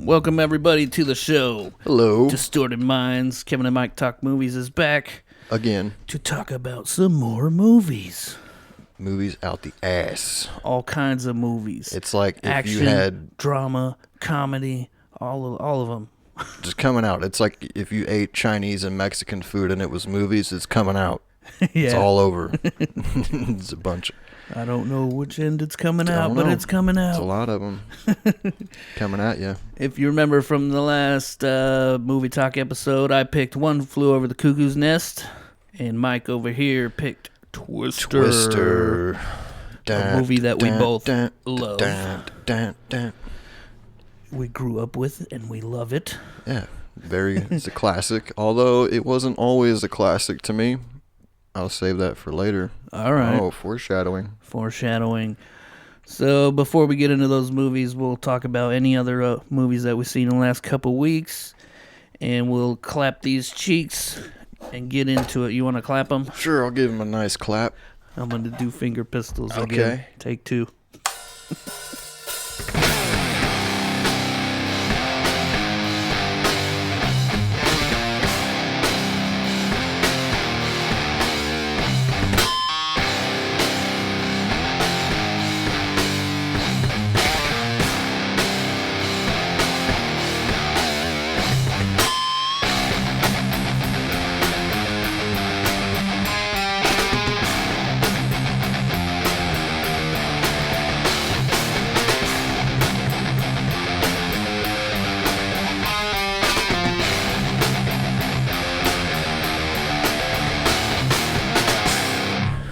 Welcome everybody to the show. Hello. Distorted Minds. Kevin and Mike Talk Movies is back Again. to talk about some more movies. Movies out the ass. All kinds of movies. It's like if action, you had drama, comedy, all of them. just coming out. It's like if you ate Chinese and Mexican food and it was movies, it's coming out. Yeah. It's all over. It's a bunch. I don't know which end it's coming out, know. but it's coming out. It's a lot of them coming at you. If you remember from the last movie talk episode, I picked One Flew Over the Cuckoo's Nest, and Mike over here picked Twister. A movie that we both love. We grew up with it, and we love it. Yeah, it's a classic. Although it wasn't always a classic to me. I'll save that for later. All right. Oh, foreshadowing. So before we get into those movies, we'll talk about any other movies that we've seen in the last couple weeks, and we'll clap these cheeks and get into it. You want to clap them? Sure, I'll give him a nice clap. I'm going to do finger pistols again. Okay. Take two.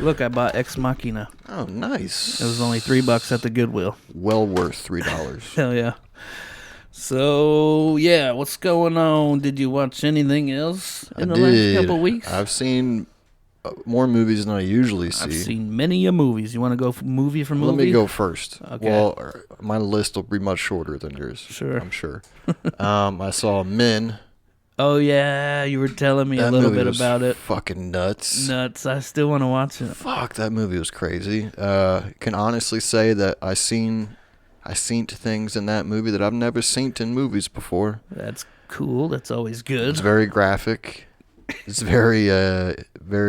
Look, I bought Ex Machina. Oh, nice. It was only $3 at the Goodwill. Well worth $3. Hell yeah. So, yeah, what's going on? Did you watch anything else in the last couple weeks? I've seen more movies than I usually see. I've seen many movie. You want to go movie for movie? Let me go first. Okay. Well, my list will be much shorter than yours. Sure. I'm sure. I saw Men. Oh, yeah, you were telling me a little bit about it. Fucking nuts. I still want to watch it. Fuck, that movie was crazy. Can honestly say that I seen things in that movie that I've never seen in movies before. That's cool. That's always good. It's very graphic. It's very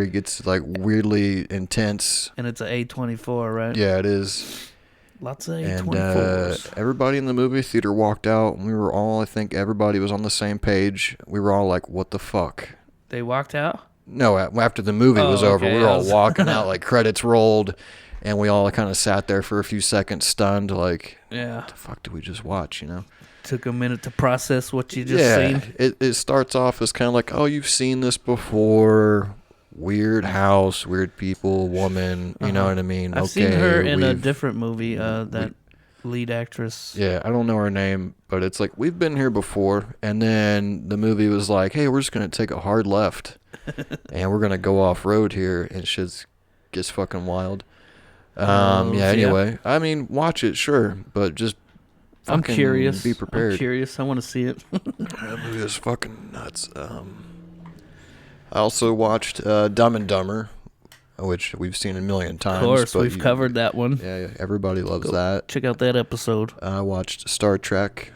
gets like weirdly intense. And it's an A24, right? Yeah, it is. Lots of A24s. And everybody in the movie theater walked out, and we were all, I think everybody was on the same page. We were all like, what the fuck? They walked out? No, after the movie was over, we were all walking out, like credits rolled, and we all kind of sat there for a few seconds stunned, like, yeah, what the fuck did we just watch, you know? Took a minute to process what you just seen. It starts off as kind of like, oh, you've seen this before. Weird house, weird people, woman, you know what I mean? I've seen her in a different movie, that lead actress. Yeah, I don't know her name, but it's like, we've been here before, and then the movie was like, hey, we're just going to take a hard left, and we're going to go off-road here, and shit gets fucking wild. Anyway, I mean, watch it, sure, but just I'm curious. Be prepared. I'm curious. I want to see it. That movie is fucking nuts. I also watched Dumb and Dumber, which we've seen a million times. Of course, we've covered that one. Yeah, everybody loves that. Check out that episode. I watched Star Trek.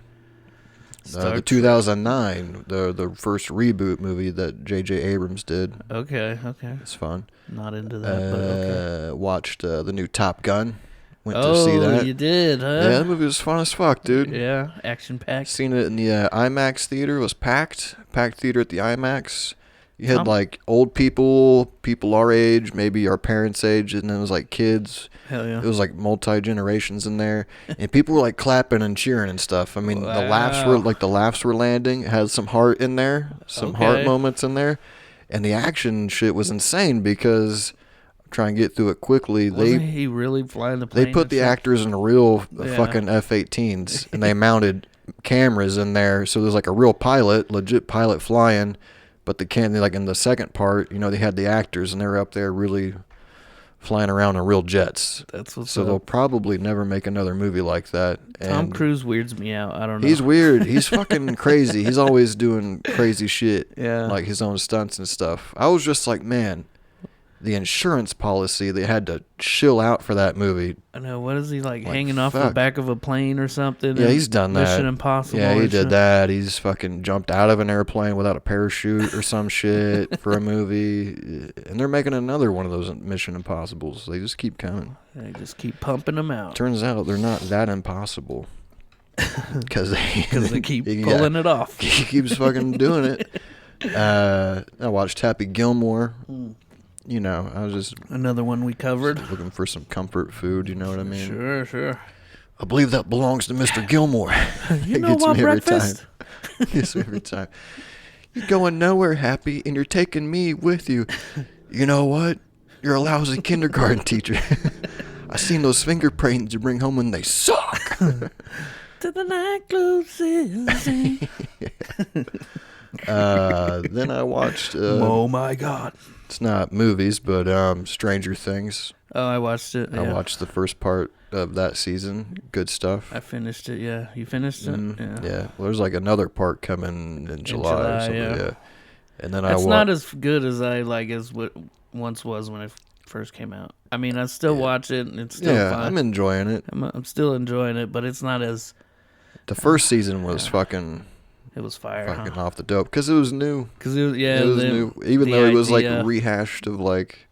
The 2009, the first reboot movie that J.J. Abrams did. Okay. It's fun. Not into that, but okay. Watched the new Top Gun. Went to see that. Oh, you did, huh? Yeah, that movie was fun as fuck, dude. Yeah, action-packed. Seen it in the IMAX theater. It was packed theater at the IMAX. You had like old people our age, maybe our parents' age, and then it was like kids. Hell yeah. It was like multi-generations in there. And people were like clapping and cheering and stuff. I mean, the laughs were landing. It had some heart in there, some heart moments in there. And the action shit was insane because, try and get through it quickly. Wasn't he really flying the plane? They put the actors in real fucking F-18s, and they mounted cameras in there. So there's like a real legit pilot flying. But like in the second part, you know, they had the actors and they were up there really flying around in real jets. That's what's so up. They'll probably never make another movie like that. And Tom Cruise weirds me out. I don't know. He's weird. He's fucking crazy. He's always doing crazy shit. Yeah. Like his own stunts and stuff. I was just like, man, the insurance policy they had to shill out for that movie. I know. What is he like hanging off the back of a plane or something? Yeah, he's done that. Mission Impossible. Yeah, he did that. He's fucking jumped out of an airplane without a parachute or some shit for a movie. And they're making another one of those Mission Impossibles. They just keep coming. They just keep pumping them out. Turns out they're not that impossible. Because they keep pulling it off. He keeps fucking doing it. I watched Happy Gilmore. You know, I was just... Another one we covered. Looking for some comfort food, you know what I mean? Sure. I believe that belongs to Mr. Gilmore. You know what, breakfast? Gets me every time. You're going nowhere, Happy, and you're taking me with you. You know what? You're a lousy kindergarten teacher. I seen those fingerprints you bring home and they suck. To the nightclub scene. Then I watched... oh my God. It's not movies, but Stranger Things. Oh, I watched it. Yeah. I watched the first part of that season. Good stuff. I finished it, yeah. You finished it? Yeah. Well, there's like another part coming in July or something. Yeah. And then it's not as good as as what once was when it first came out. I mean, I still watch it, and it's still fun. I'm enjoying it. I'm still enjoying it, but it's not as... The first season was fucking... It was fire, fucking off the dope because it was new. Because it was new, even though it was like rehashed of like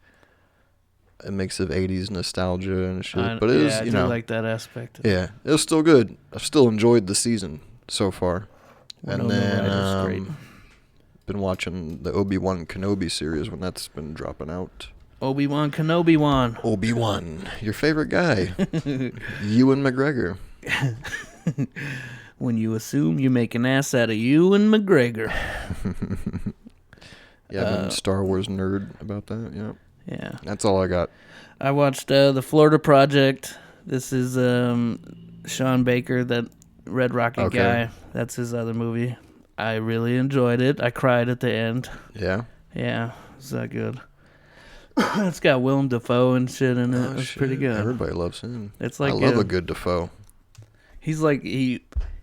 a mix of '80s nostalgia and shit. But it was, I do like that aspect. Yeah, it was still good. I've still enjoyed the season so far. And then been watching the Obi-Wan Kenobi series when that's been dropping out. Obi-Wan Kenobi-Wan. Obi-Wan, your favorite guy, Ewan McGregor. When you assume you make an ass out of Ewan McGregor. Yeah, I'm a Star Wars nerd about that, yeah. Yeah. That's all I got. I watched The Florida Project. This is Sean Baker, that Red Rocket guy. That's his other movie. I really enjoyed it. I cried at the end. Yeah? Yeah, it's that good. It's got Willem Dafoe and shit in it. It's pretty good. Everybody loves him. It's like I love a good Dafoe. He's like...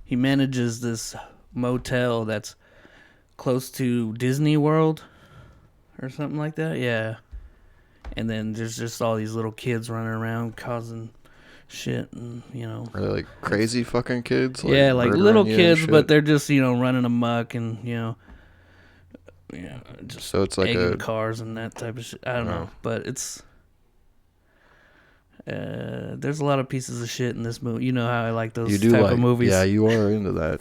He manages this motel that's close to Disney World or something like that. Yeah. And then there's just all these little kids running around causing shit and, you know. Are they like crazy fucking kids? Like like little kids, but they're just, you know, running amok and, you know. Yeah, just so it's like cars and that type of shit. I don't know. But it's... there's a lot of pieces of shit in this movie. You know how I like those type of movies. Yeah, you are into that.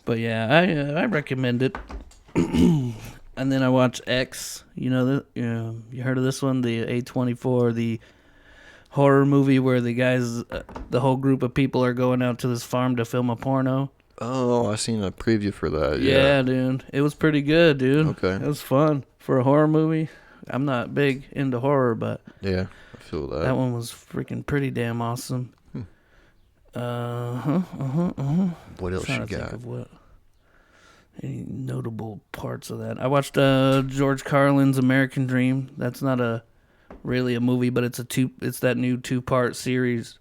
But yeah, I recommend it. And then I watched X. You know, you heard of this one? The A24, the horror movie where the guys, the whole group of people are going out to this farm to film a porno. Oh, I seen a preview for that. Yeah, dude. It was pretty good, dude. Okay. It was fun for a horror movie. I'm not big into horror, but... Yeah. Feel that. That one was freaking pretty damn awesome. What else you got? Think of what? Any notable parts of that? I watched George Carlin's American Dream. That's not really a movie, but it's that new 2-part series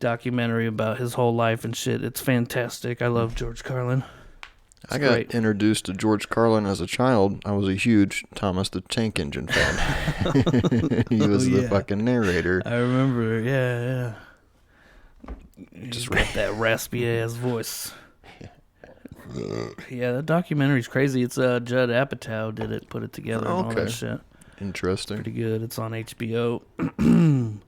documentary about his whole life and shit. It's fantastic. I love George Carlin. I got introduced to George Carlin as a child. I was a huge Thomas the Tank Engine fan. He was the fucking narrator. I remember, yeah. Just got that raspy ass voice. Yeah, that documentary's crazy. It's Judd Apatow put it together and all that shit. Interesting. Pretty good. It's on HBO. And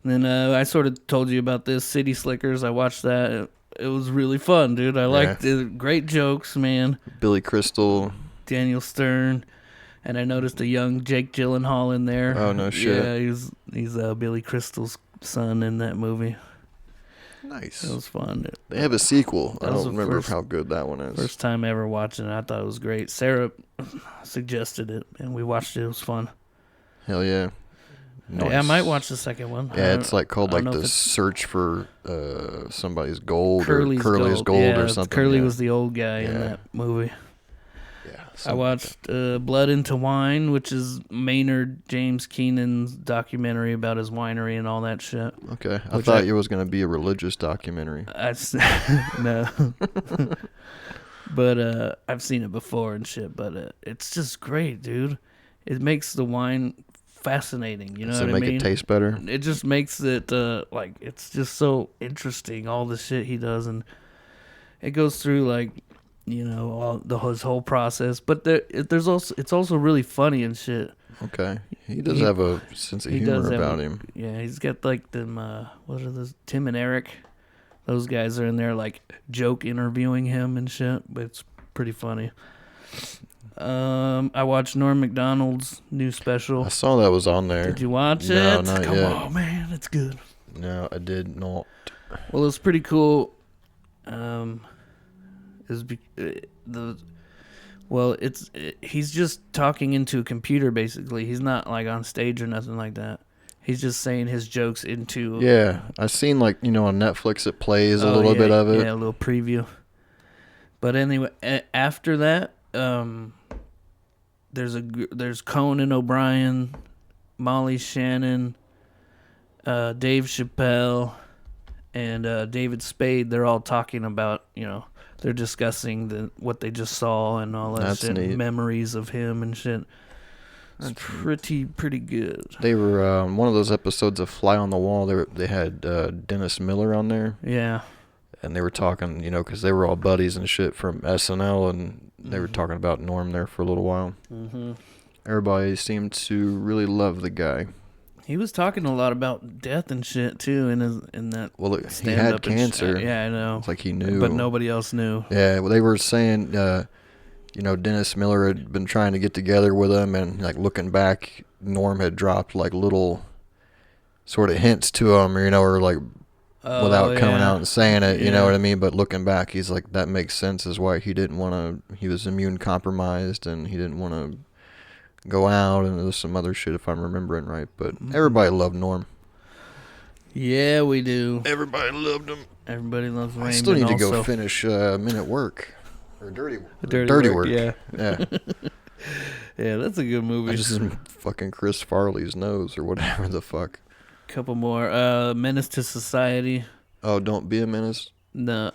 then I sort of told you about this, City Slickers. I watched that. It was really fun, dude. I liked it. Great jokes, man. Billy Crystal. Daniel Stern. And I noticed a young Jake Gyllenhaal in there. Oh, no shit. Yeah, he's Billy Crystal's son in that movie. Nice. It was fun. They have a sequel. I don't remember how good that one is. First time ever watching it. I thought it was great. Sarah suggested it, and we watched it. It was fun. Hell yeah. Nice. Yeah, I might watch the second one. Yeah, it's like called like the search for somebody's gold Curly's or Curly's gold or something. Curly was the old guy in that movie. Yeah. I watched Blood into Wine, which is Maynard James Keenan's documentary about his winery and all that shit. Okay. I thought it was going to be a religious documentary. No. But I've seen it before and shit, but it's just great, dude. it makes the wine fascinating. You know what I mean? Does it make it taste better? It just makes it like it's just so interesting, all the shit he does, and it goes through like, you know, his whole process. But there's also, it's also really funny and shit. Okay, he does have a sense of humor about him. Yeah, he's got like them. What are those? Tim and Eric. Those guys are in there like joke interviewing him and shit. But it's pretty funny. I watched Norm Macdonald's new special. I saw that was on there. Did you watch it? No, not Come yet. on, man, it's good. No, I did not. Well, it's pretty cool. He's just talking into a computer basically. He's not like on stage or nothing like that. He's just saying his jokes into. Yeah, I've seen like, you know, on Netflix it plays a little bit of it. Yeah, a little preview. But anyway, after that, there's Conan O'Brien, Molly Shannon, Dave Chappelle, and David Spade. They're all talking about, you know, they're discussing what they just saw and all that shit, neat. Memories of him and shit. It's pretty good. They were one of those episodes of Fly on the Wall. They had Dennis Miller on there. Yeah. And they were talking, you know, because they were all buddies and shit from SNL, and they were talking about Norm there for a little while. Mm-hmm. Everybody seemed to really love the guy. He was talking a lot about death and shit too in that. Well, he had cancer. Yeah, I know. It's like he knew, but nobody else knew. Yeah, well, they were saying, you know, Dennis Miller had been trying to get together with him, and like looking back, Norm had dropped like little sort of hints to him, you know, or like. Without coming out and saying it, you know what I mean? But looking back, he's like, that makes sense as why he didn't want to, he was immune compromised and he didn't want to go out, and there's some other shit if I'm remembering right. But everybody loved Norm. Yeah, we do. Everybody loved him. Everybody loves Raymond. I still need to go finish Men at Work. Or Dirty Work. Yeah. Yeah. Yeah, that's a good movie. I just fucking Chris Farley's nose or whatever the fuck. Couple more. Menace to Society. Oh, Don't Be a Menace? No,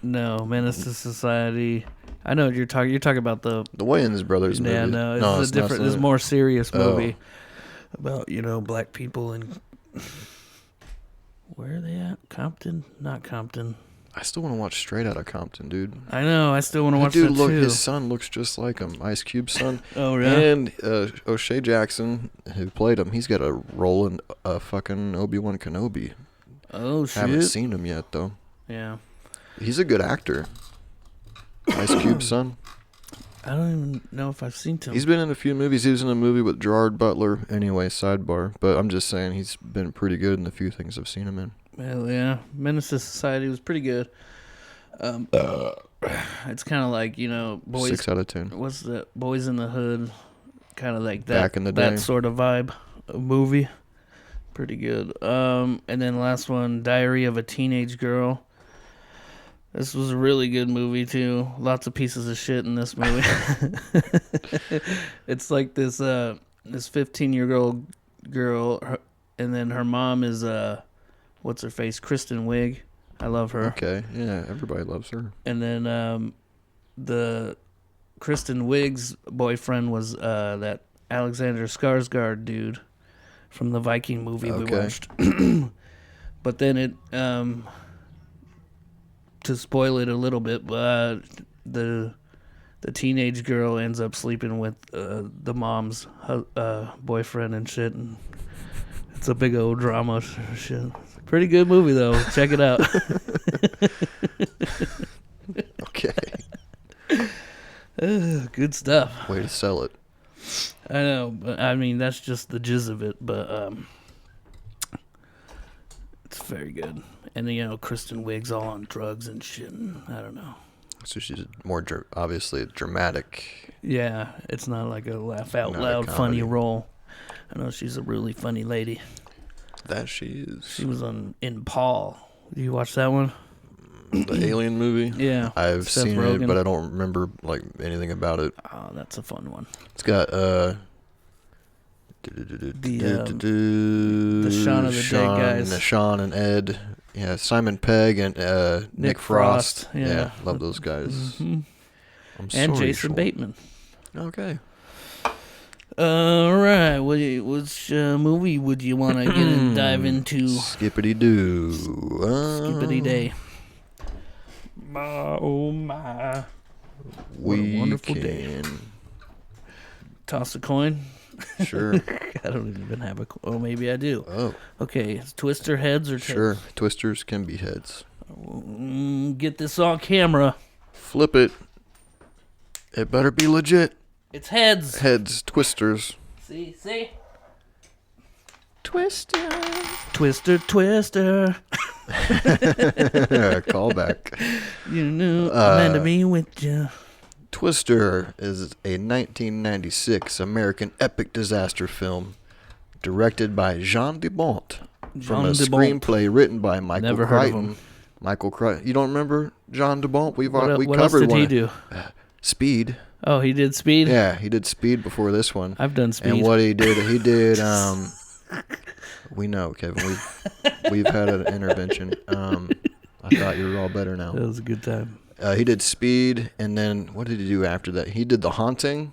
Menace to Society. I know what you're talking. You're talking about the Wayans brothers movie. Yeah, no, it's a different. It's a more serious movie about, you know, black people and where are they at? Compton? Not Compton. I still want to watch Straight Outta Compton, dude. I know. I still want to watch that too. His son looks just like him. Ice Cube's son. Oh, really? And O'Shea Jackson, who played him, he's got a role in fucking Obi-Wan Kenobi. Oh, shit. Haven't seen him yet, though. Yeah. He's a good actor. Ice Cube's son. I don't even know if I've seen him. He's been in a few movies. He was in a movie with Gerard Butler. Anyway, sidebar. But I'm just saying he's been pretty good in the few things I've seen him in. Well, yeah. Menace to Society was pretty good. It's kind of like, you know, Boys. 6 out of 10. What's the Boys in the Hood? Kind of like that. Back in the day. That sort of vibe of movie. Pretty good. And then last one, Diary of a Teenage Girl. This was a really good movie too. Lots of pieces of shit in this movie. It's like this 15-year-old girl, and then her mom is what's her face? Kristen Wiig. I love her. Okay, yeah, everybody loves her. And then the Kristen Wiig's boyfriend was that Alexander Skarsgård dude from the Viking movie we watched. But then it to spoil it a little bit, but the teenage girl ends up sleeping with the mom's boyfriend and shit, and it's a big old drama shit. Pretty good movie though. Check it out. Okay. Good stuff. Way to sell it. I know, but I mean that's just the jizz of it, but it's very good. And you know, Kristen Wiig's all on drugs and shit. And I don't know. So she's more obviously dramatic. Yeah, it's not like a laugh out loud funny role. I know she's a really funny lady. That she is. She was in Paul. Did you watch that one? The Alien movie? Yeah. I've seen Rogen. It, but I don't remember like anything about it. Oh, that's a fun one. It's got the Shaun of the Dead guys. Sean and Ed. Yeah, Simon Pegg and Nick Frost. Yeah, love those guys. Mm-hmm. And Jason Bateman. Okay. All right. Which movie would you want to get and dive into? Skippity-doo. Skippity day. Oh, my. What a wonderful day. Toss a coin? Sure. I don't even have a coin. Oh, maybe I do. Oh. Okay. Is Twister heads or tails? Sure. Twisters can be heads. Get this on camera. Flip it. It better be legit. It's heads. Heads. Twisters. See? Twister. Twister. Callback. You knew I meant to be with you. Twister is a 1996 American epic disaster film directed by Jean de Bont from a screenplay written by Michael Never Crichton. heard of him. Michael Crichton. You don't remember Jean de Bont? We What covered else did one. he do? Speed. Oh, he did Speed? Yeah, he did Speed before this one. I've done Speed. And what he did, we know, Kevin. We've had an intervention. I thought you were all better now. That was a good time. He did Speed, and then what did he do after that? He did The Haunting.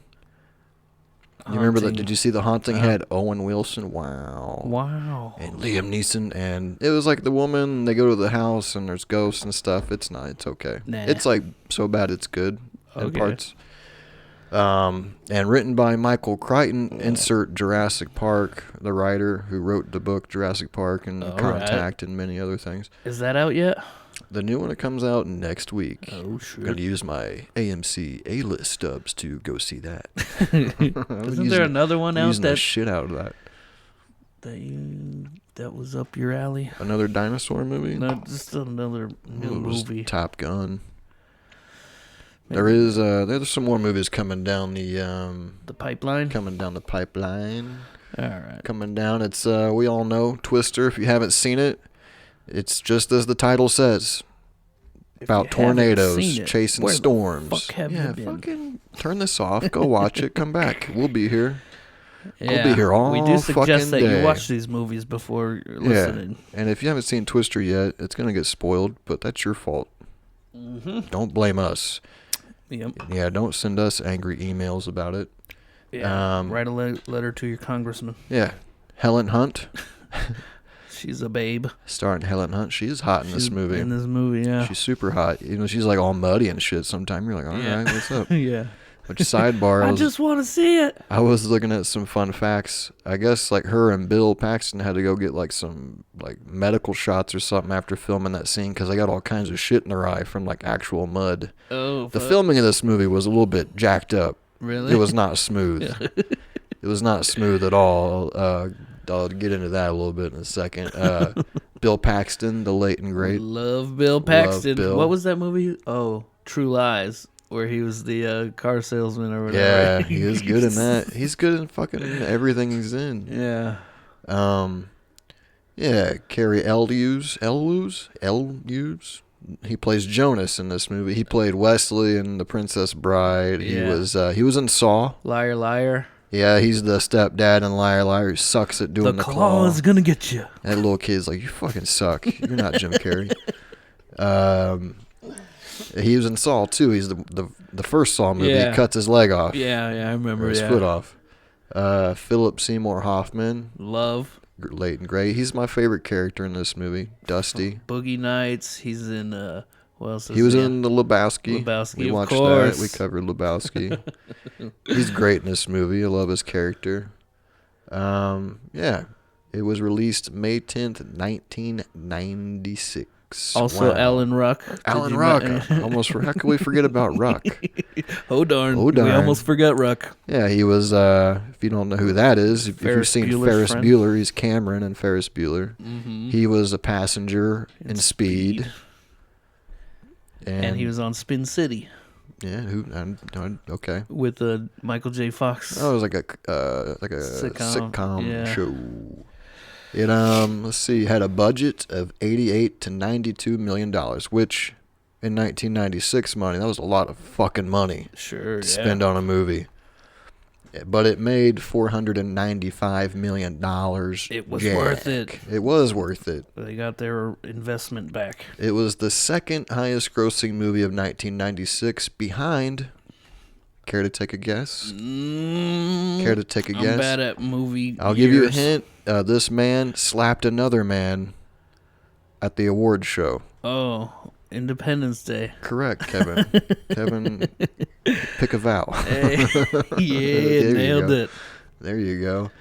You remember that? Did you see The Haunting? Had Owen Wilson. Wow. And Liam Neeson, and it was like the woman. They go to the house, and there's ghosts and stuff. It's not. It's okay. Nah. It's like so bad it's good in parts. And written by Michael Crichton. Insert Jurassic Park, the writer who wrote the book Jurassic Park and Contact and many other things. Is that out yet? The new one that comes out next week. Oh, sure. I'm going to use my AMC A-list stubs to go see that. Isn't there another one out using the shit out of that? That was up your alley? Another dinosaur movie? No, just another new movie. Top Gun. Maybe. There's some more movies coming down the pipeline. Coming down the pipeline. All right. Coming down. It's we all know Twister. If you haven't seen it, it's just as the title says. About tornadoes chasing storms. The fuck have you been? Fucking turn this off. Go watch it. Come back. We'll be here. Yeah, we'll be here all we do suggest that day. you watch these movies before you're listening. And if you haven't seen Twister yet, it's gonna get spoiled, but that's your fault. Mm-hmm. Don't blame us. Yep. Yeah, don't send us angry emails about it. Yeah. Write a letter to your congressman. Yeah. Helen Hunt. She's a babe. Starring Helen Hunt. She's hot in this movie. In this movie, yeah. She's super hot. You know, she's like all muddy and shit sometimes. You're like, all right, what's up? Yeah. Which sidebar, I just want to see it. I was looking at some fun facts. I guess like her and Bill Paxton had to go get like some like medical shots or something after filming that scene because they got all kinds of shit in their eye from like actual mud. Oh, the filming of this movie was a little bit jacked up. Really? It was not smooth. It was not smooth at all. I'll get into that a little bit in a second. Bill Paxton, the late and great. Love Bill Paxton. Love Bill. What was that movie? Oh, True Lies, where he was the car salesman or whatever. Yeah, he is good in that. He's good in fucking everything he's in. Yeah. Yeah, Carrie Elwes. He plays Jonas in this movie. He played Wesley in The Princess Bride. Yeah. He was in Saw. Liar, liar. Yeah, he's the stepdad in Liar Liar who sucks at doing the claw. The claw is gonna get you. That little kid's like, you fucking suck. You're not Jim Carrey. He was in Saw too. He's the first Saw movie. Yeah. He cuts his leg off. Yeah, I remember. Or his foot off. Philip Seymour Hoffman. Love. Late and Gray. He's my favorite character in this movie. Dusty. Boogie Nights. He's in what else is he was in the Lebowski. Lebowski, we watched of course. that. We covered Lebowski. He's great in this movie. I love his character. Yeah. It was released May 10th, 1996. Also, wow. Alan Ruck. Alan Ruck. Almost how could we forget about Ruck? Oh darn. Oh darn. We almost forgot Ruck. Yeah, he was. If you don't know who that is, if you've seen Ferris Bueller, he's Cameron in Ferris Bueller. Mm-hmm. He was a passenger in Speed. And he was on Spin City. Yeah. Okay. With Michael J. Fox. Oh, it was like a sitcom show. It let's see, had a budget of $88 to $92 million, which in 1996 money, that was a lot of fucking money. Sure, to spend on a movie. But it made $495 million. It was worth it. It was worth it. They got their investment back. It was the second highest grossing movie of 1996 behind Care to take a guess? Care Care to take a guess? I'm bad at movie. I'll give you a hint. This man slapped another man at the award show. Oh, Independence Day. Correct, Kevin. Kevin, pick a vow. Hey. Yeah, nailed it. There you go.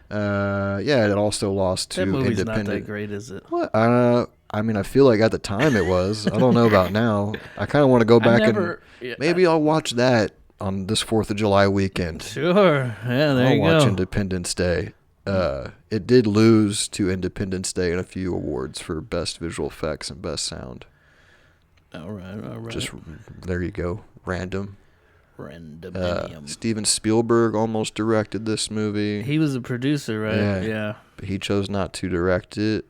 Yeah, it also lost to That movie's Independent. not that great, is it? What? I mean, I feel like at the time it was. I don't know about now. I kind of want to go back maybe I'll watch that on this 4th of July weekend. Sure. Yeah, there you go. I'll watch Independence Day. It did lose to Independence Day in a few awards for Best Visual Effects and Best Sound. All right. Just, there you go. Random. Randominium. Steven Spielberg almost directed this movie. He was a producer, right? Yeah. But he chose not to direct it.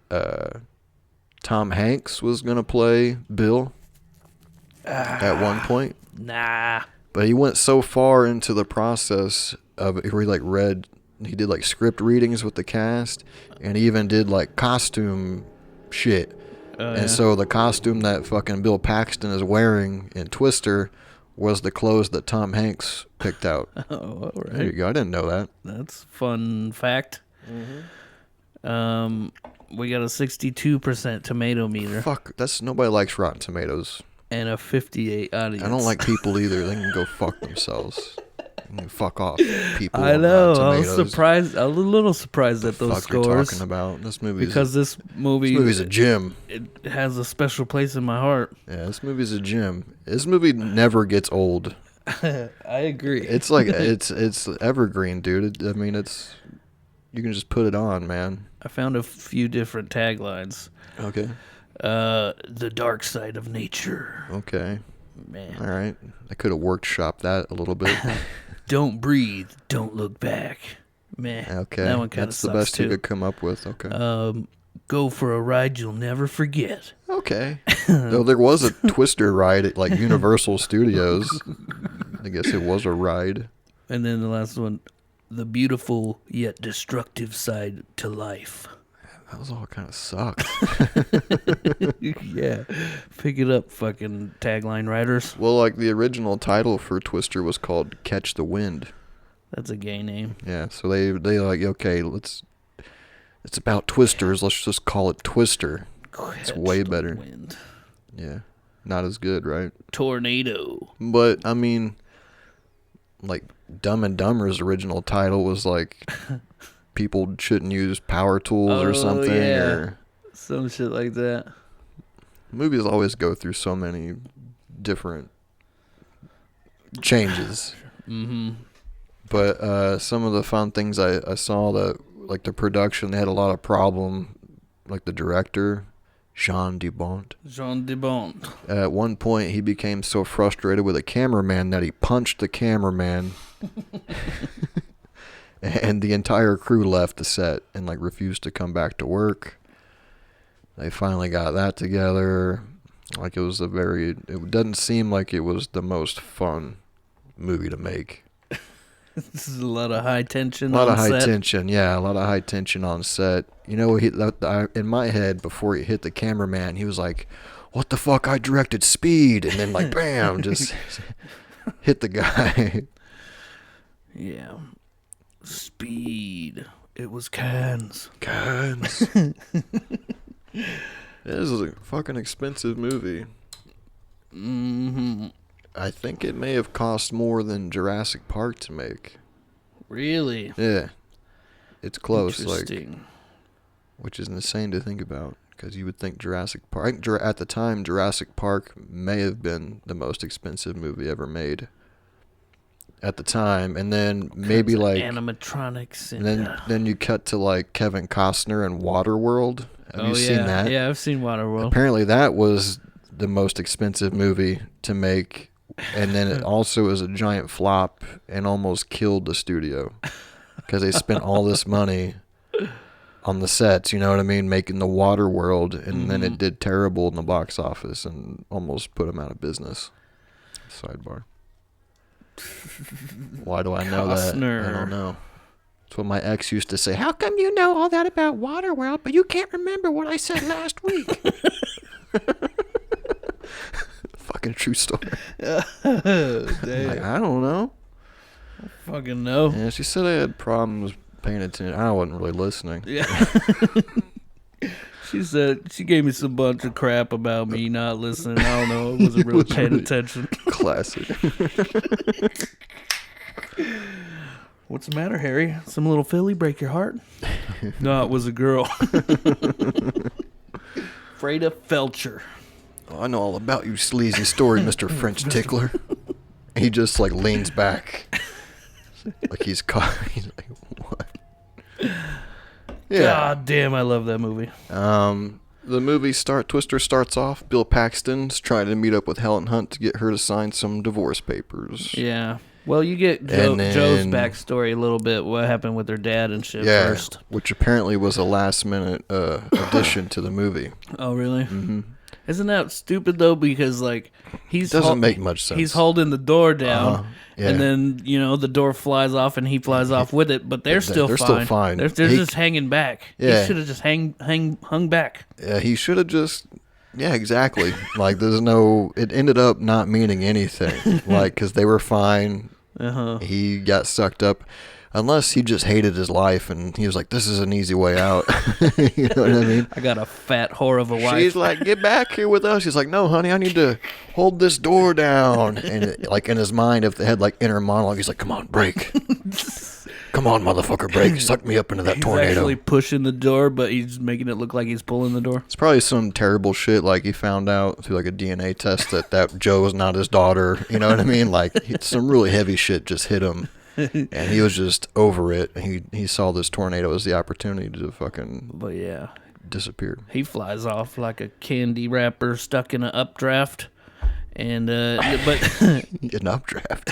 Tom Hanks was going to play Bill at one point. Nah. But he went so far into the process of it where he did like script readings with the cast, and he even did like costume shit. And so the costume that fucking Bill Paxton is wearing in Twister was the clothes that Tom Hanks picked out. Oh, all right. There you go. I didn't know that. That's a fun fact. We got a 62% tomato meter. Fuck, nobody likes Rotten Tomatoes. And a 58 audience. I don't like people either. They can go fuck themselves. Fuck off, people. I know. I was surprised. I was a little surprised at those scores. What the fuck you're talking about? This movie's a gem. It has a special place in my heart. Yeah, this movie's a gem. This movie never gets old. I agree. It's like it's evergreen, dude. I mean, you can just put it on, man. I found a few different taglines. Okay. The dark side of nature. Okay. Man. All right. I could have workshopped that a little bit. Don't breathe. Don't look back. Man. Okay. That one kind of That's sucks the best too. you could come up with. Okay. Go for a ride you'll never forget. Okay. Though there was a Twister ride at like Universal Studios. I guess it was a ride. And then the last one, the beautiful yet destructive side to life. Those all kind of suck. Yeah. Pick it up, fucking tagline writers. Well, like the original title for Twister was called Catch the Wind. That's a gay name. Yeah, so they like, okay, it's about twisters, let's just call it Twister. It's way better. Wind. Yeah. Not as good, right? Tornado. But I mean, like Dumb and Dumber's original title was like people shouldn't use power tools or something. Yeah. Or some shit like that. Movies always go through so many different changes. Mm-hmm. But some of the fun things I saw, that like the production, they had a lot of problem. Like the director, Jean Dubont. At one point, he became so frustrated with a cameraman that he punched the cameraman. And the entire crew left the set and like refused to come back to work. They finally got that together. Like it doesn't seem like it was the most fun movie to make. This is a lot of high tension. A lot of high tension, yeah. A lot of high tension on set. You know, in my head, before he hit the cameraman, he was like, "What the fuck? I directed Speed," and then like, bam, just hit the guy. Yeah, Speed. It was cans. This is a fucking expensive movie. Mm-hmm. I think it may have cost more than Jurassic Park to make. Really? Yeah. It's close, Interesting. which is insane to think about, because you would think Jurassic Park, at the time, Jurassic Park may have been the most expensive movie ever made. At the time, and then maybe like animatronics, and then you cut to like Kevin Costner and Waterworld. Have you seen that? Yeah, I've seen Waterworld. Apparently, that was the most expensive movie to make, and then it also was a giant flop and almost killed the studio because they spent all this money on the sets. You know what I mean? Making the Waterworld, and then it did terrible in the box office and almost put them out of business. Sidebar. Why do I know Costner. that? I don't know. That's what my ex used to say. How come you know all that about Waterworld, but you can't remember what I said last week? Fucking true story. Like, I don't know. Fucking no. Yeah, she said I had problems paying attention. I wasn't really listening. Yeah. She said she gave me some bunch of crap about me not listening. I don't know. I wasn't really paying attention. Classic. What's the matter, Harry? Some little filly break your heart? No, it was a girl. Freda Felcher. Oh, I know all about you sleazy story, Mr. French Tickler. He just like leans back. Like he's caught. He's like, what? Yeah. God damn, I love that movie. The movie Twister starts off. Bill Paxton's trying to meet up with Helen Hunt to get her to sign some divorce papers. Yeah. Well, you get Joe's backstory a little bit. What happened with her dad and shit first. Which apparently was a last-minute addition to the movie. Oh, really? Mm-hmm. Isn't that stupid, though? Because, like, doesn't make much sense. He's holding the door down, yeah. and then, the door flies off, and he flies off with it, but they're still fine. They're just hanging back. Yeah. He should have just hung back. Yeah, he should have just... Yeah, exactly. Like, it ended up not meaning anything. Like, because they were fine. Uh-huh. He got sucked up. Unless he just hated his life and he was like, this is an easy way out. You know what I mean? I got a fat whore of a wife. She's like, get back here with us. He's like, no, honey, I need to hold this door down. And like in his mind, if they had like inner monologue, he's like, come on, break. Come on, motherfucker, break. Suck me up into that tornado. He's actually pushing the door, but he's making it look like he's pulling the door. It's probably some terrible shit. Like he found out through like a DNA test that Joe was not his daughter. You know what I mean? Like some really heavy shit just hit him. And he was just over it. He saw this tornado as the opportunity to fucking disappear. He flies off like a candy wrapper stuck in an updraft. And but an updraft.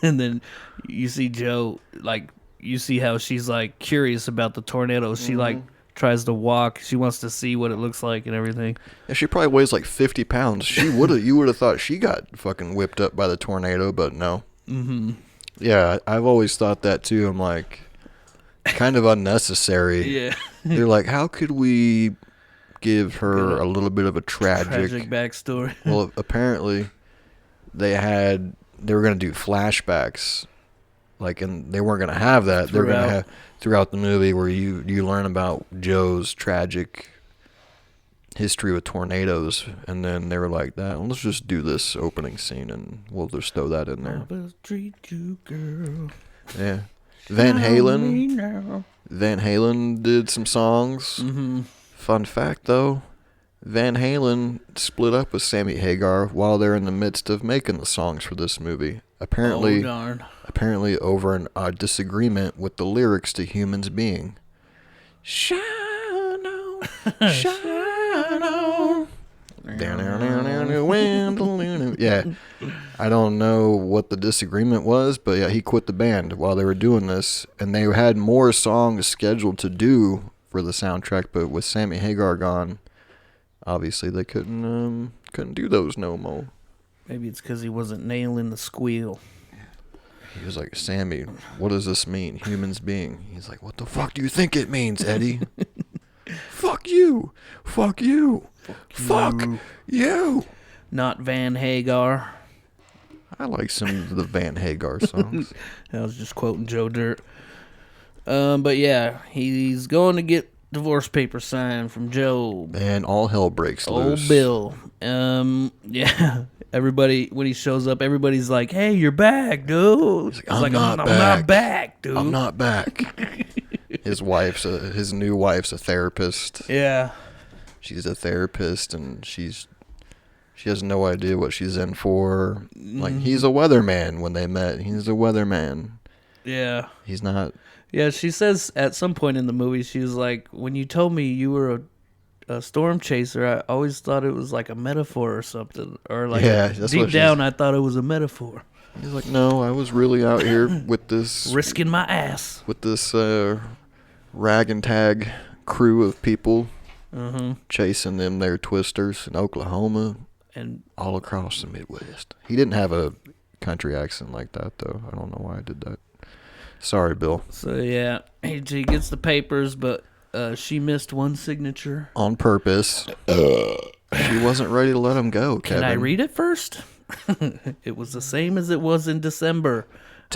And then you see Joe, like, you see how she's like curious about the tornado. She like tries to walk. She wants to see what it looks like and everything. Yeah, she probably weighs like 50 pounds. You would have thought she got fucking whipped up by the tornado, but no. Mm-hmm. Yeah, I've always thought that too. I'm like, kind of unnecessary. Yeah. They're like, how could we give her a little bit of a tragic backstory? Well, apparently they were going to do flashbacks, like, and they weren't going to have that. They're going to have throughout the movie where you learn about Joe's tragic history with tornadoes, and then they were like, let's just do this opening scene and we'll just throw that in there. I will treat you, girl. Yeah. Van Halen did some songs. Mm-hmm. Fun fact though, Van Halen split up with Sammy Hagar while they're in the midst of making the songs for this movie. Apparently over a disagreement with the lyrics to Humans Being. Shine on, shine on. Yeah, I don't know what the disagreement was, but yeah, he quit the band while they were doing this, and they had more songs scheduled to do for the soundtrack, but with Sammy Hagar gone, obviously they couldn't do those no more. Maybe it's because he wasn't nailing the squeal. He was like, Sammy, what does this mean? Humans Being. He's like, what the fuck do you think it means, Eddie? Fuck you. Fuck you. Fuck you. Not Van Hagar. I like some of the Van Hagar songs. I was just quoting Joe Dirt. But yeah, he's going to get divorce papers signed from Joe. And all hell breaks loose. Old Bill. Yeah. Everybody, when he shows up, everybody's like, hey, you're back, dude. He's like, I'm not back, dude. I'm not back. His new wife's a therapist. Yeah. She's a therapist, and she has no idea what she's in for. Like, he's a weatherman when they met. He's a weatherman. Yeah. He's not. Yeah, she says at some point in the movie, she was like, when you told me you were a storm chaser, I always thought it was like a metaphor or something. Or like, deep down, I thought it was a metaphor. He's like, no, I was really out here with this... risking my ass. With this rag and tag crew of people chasing them their twisters in Oklahoma and all across the Midwest. He didn't have a country accent like that, though. I don't know why I did that. Sorry, Bill. So, yeah, he gets the papers, but she missed one signature. On purpose. She wasn't ready to let him go, Kevin. Can I read it first? It was the same as it was in December.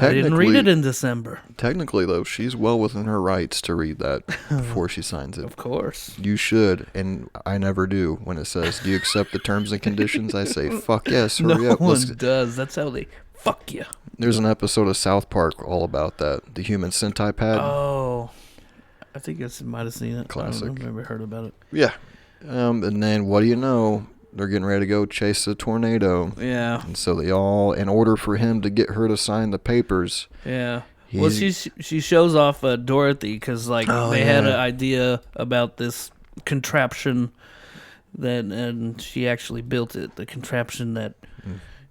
I didn't read it in December. Technically, though, she's well within her rights to read that before she signs it. Of course. You should, and I never do. When it says, do you accept the terms and conditions? I say, fuck yes, hurry up. No one does. That's how they fuck you. There's an episode of South Park all about that. The human centipede. Oh. I think I might have seen it. Classic. I've never heard about it. Yeah. And then, what do you know? They're getting ready to go chase a tornado. Yeah. And so they all, in order for him to get her to sign the papers. Yeah. Well, she shows off Dorothy because they had an idea about this contraption and she actually built it. The contraption that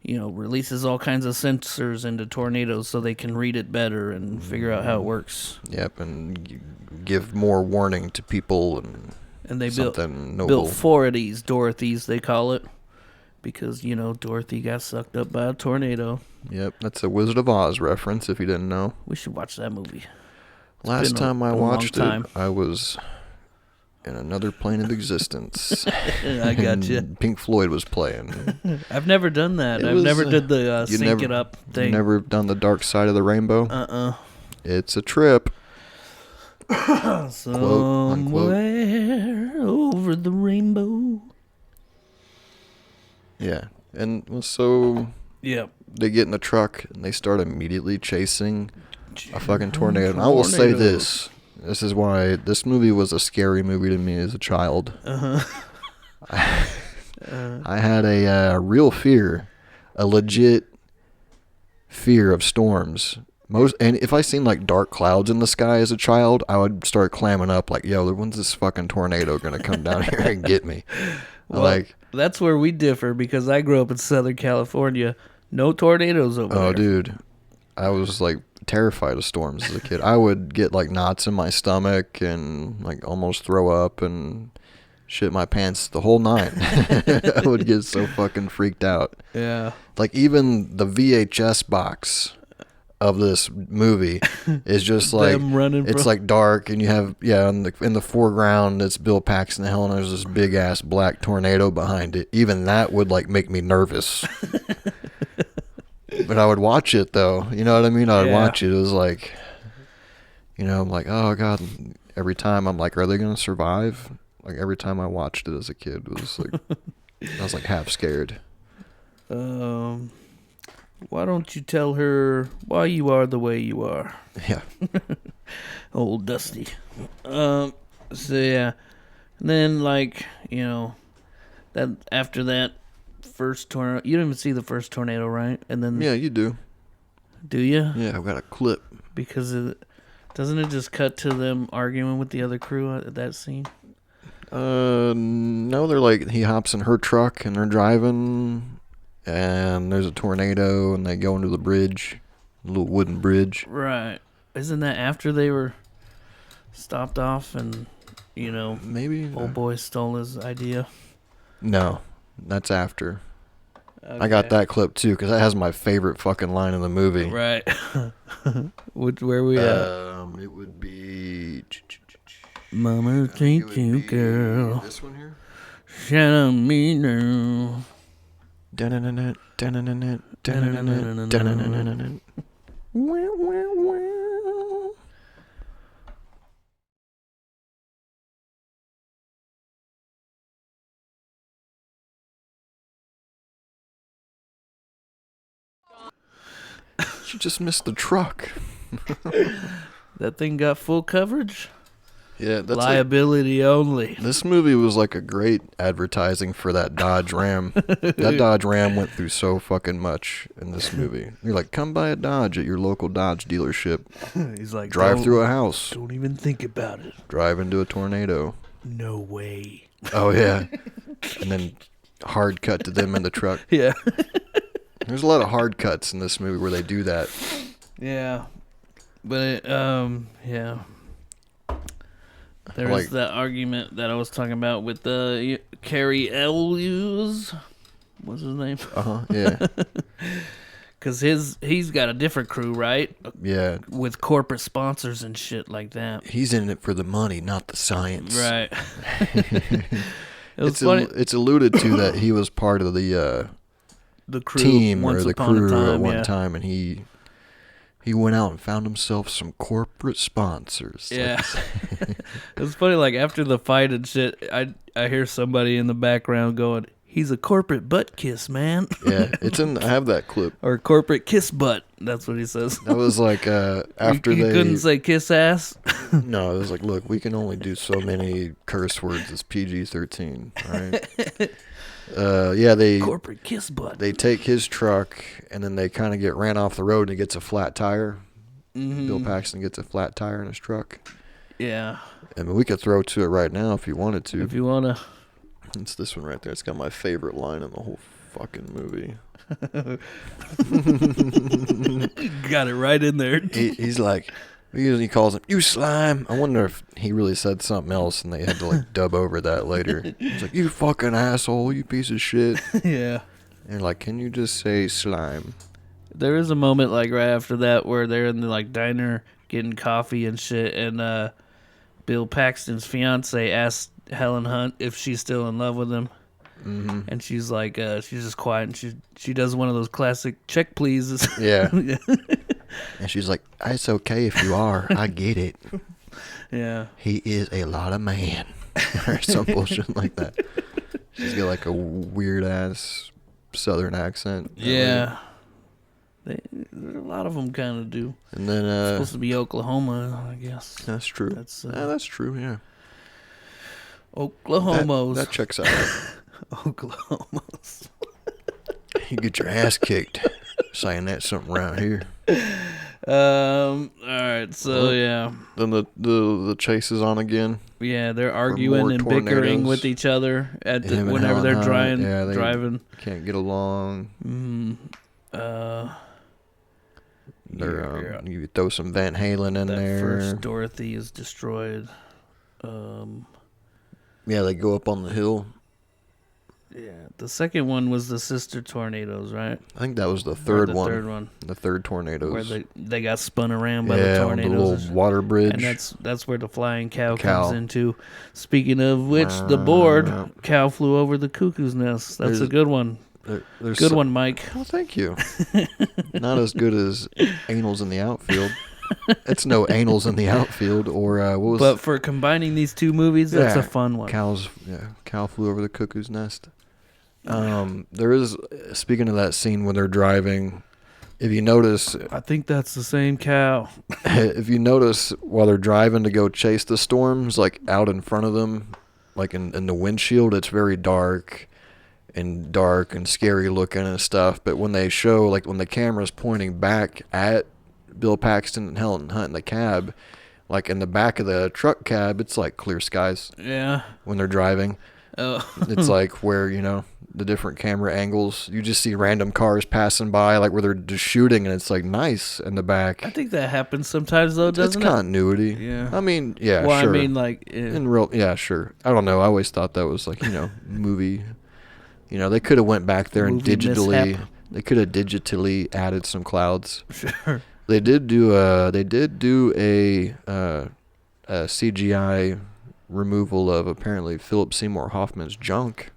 releases all kinds of sensors into tornadoes so they can read it better and figure out how it works. Yep, and give more warning to people and they noble. built 4 of these Dorothys, they call it, because, Dorothy got sucked up by a tornado. Yep, that's a Wizard of Oz reference, if you didn't know. We should watch that movie. Last time I watched it, I was in another plane of existence. I got you. Pink Floyd was playing. I've never done that. I've never did the sync it up thing. You never done the Dark Side of the Rainbow? It's a trip. Somewhere over the rainbow. Yeah, and so they get in the truck and they start immediately chasing a fucking tornado. And I will say this is why this movie was a scary movie to me as a child. I had a real fear, a legit fear of storms. And if I seen like dark clouds in the sky as a child, I would start clamming up like, yo, when's this fucking tornado gonna come down here and get me? Well, that's where we differ because I grew up in Southern California. No tornadoes over there. Oh, dude. I was like terrified of storms as a kid. I would get like knots in my stomach and like almost throw up and shit my pants the whole night. I would get so fucking freaked out. Yeah. Like even the VHS box of this movie is just like it's like dark and you have in the foreground it's Bill Paxton Hill and there's this big ass black tornado behind it. Even that would like make me nervous. But I would watch it though. You know what I mean? I would watch it. It was like, I'm like, oh god. Every time I'm like, are they gonna survive? Like every time I watched it as a kid, it was like I was like half scared. Why don't you tell her why you are the way you are? Yeah. Old Dusty. So yeah. And then that after that first tornado, you didn't even see the first tornado, right? And then yeah, you do. Do you? Yeah, I've got a clip. Because doesn't it just cut to them arguing with the other crew at that scene? No, they're like he hops in her truck and they're driving. And there's a tornado, and they go into the bridge, a little wooden bridge. Right. Isn't that after they were stopped off and, maybe old boy stole his idea? No, that's after. Okay. I got that clip, too, because that has my favorite fucking line in the movie. Right. Where are we at? It would be... Mama, thank you, girl. This one here? Shout me now. She just missed the truck. That thing got full coverage? Yeah, that's liability only. This movie was like a great advertising for that Dodge Ram. That Dodge Ram went through so fucking much in this movie. You're like, come buy a Dodge at your local Dodge dealership. He's like, drive through a house. Don't even think about it. Drive into a tornado. No way. Oh yeah, and then hard cut to them in the truck. Yeah. There's a lot of hard cuts in this movie where they do that. Yeah, but yeah. There was that argument that I was talking about with Carrie Elwes. What's his name? Yeah. Because he's got a different crew, right? Yeah. With corporate sponsors and shit like that. He's in it for the money, not the science. Right. It's alluded to that he was part of the crew team or the crew at one time, and he He went out and found himself some corporate sponsors. Yeah. It's funny, like, after the fight and shit, I hear somebody in the background going, he's a corporate butt kiss, man. Yeah, I have that clip. Or corporate kiss butt. That's what he says. That was like after you couldn't say kiss ass? No, it was like, look, we can only do so many curse words. It's PG-13, all right? Yeah, corporate kiss butt. They take his truck, and then they kind of get ran off the road, and he gets a flat tire. Mm-hmm. Bill Paxton gets a flat tire in his truck. Yeah. I mean, we could throw to it right now if you wanted to. If you want to. It's this one right there. It's got my favorite line in the whole fucking movie. Got it right in there. He's like, he calls him, you slime. I wonder if he really said something else and they had to like dub over that later. He's like, you fucking asshole, you piece of shit. Yeah. And like, can you just say slime? There is a moment like right after that where they're in the like diner getting coffee and shit, and Bill Paxton's fiance asks Helen Hunt if she's still in love with him. Mm-hmm. And she's like, she's just quiet, and she does one of those classic check pleases. Yeah. And she's like, it's okay if you are. I get it. Yeah. He is a lot of man. Or some bullshit like that. She's got like a weird ass southern accent. Yeah. A lot of them kind of do. And then it's supposed to be Oklahoma, I guess. That's true. That's true, yeah. Oklahomos. That checks out. Oklahomos. You get your ass kicked saying that something around here. All right, so yeah. Then the chase is on again. Yeah, they're arguing and bickering with each other whenever they're driving. Can't get along. You throw some Van Halen in there. First Dorothy is destroyed. Yeah, they go up on the hill. Yeah, the second one was the sister tornadoes, right? I think that was the third one. The third one. The third tornadoes. Where they got spun around by the tornadoes. Yeah, the little water bridge. And that's where the flying cow comes into. Speaking of which, the board, cow flew over the cuckoo's nest. That's a good one. Good one, Mike. Oh, thank you. Not as good as Anals in the Outfield. It's no Anals in the Outfield or what was. But for combining these two movies, that's a fun one. Cow flew over the cuckoo's nest. There is, speaking of that scene when they're driving, if you notice, I think that's the same cow. If you notice while they're driving to go chase the storms, like out in front of them, like in the windshield, it's very dark and scary looking and stuff. But when they show, like when the camera's pointing back at Bill Paxton and Helen Hunt in the cab, like in the back of the truck cab, it's like clear skies. Yeah. When they're driving. Oh. It's like where, the different camera angles, you just see random cars passing by, like where they're just shooting, and it's like nice in the back. I think that happens sometimes though, doesn't it? It's continuity. Yeah. I mean, yeah, well, sure. I mean, like in real, yeah, sure. I don't know. I always thought that was like, movie. They could have went back there and digitally. Mishap. They could have digitally added some clouds. Sure. They did do a CGI removal of apparently Philip Seymour Hoffman's junk.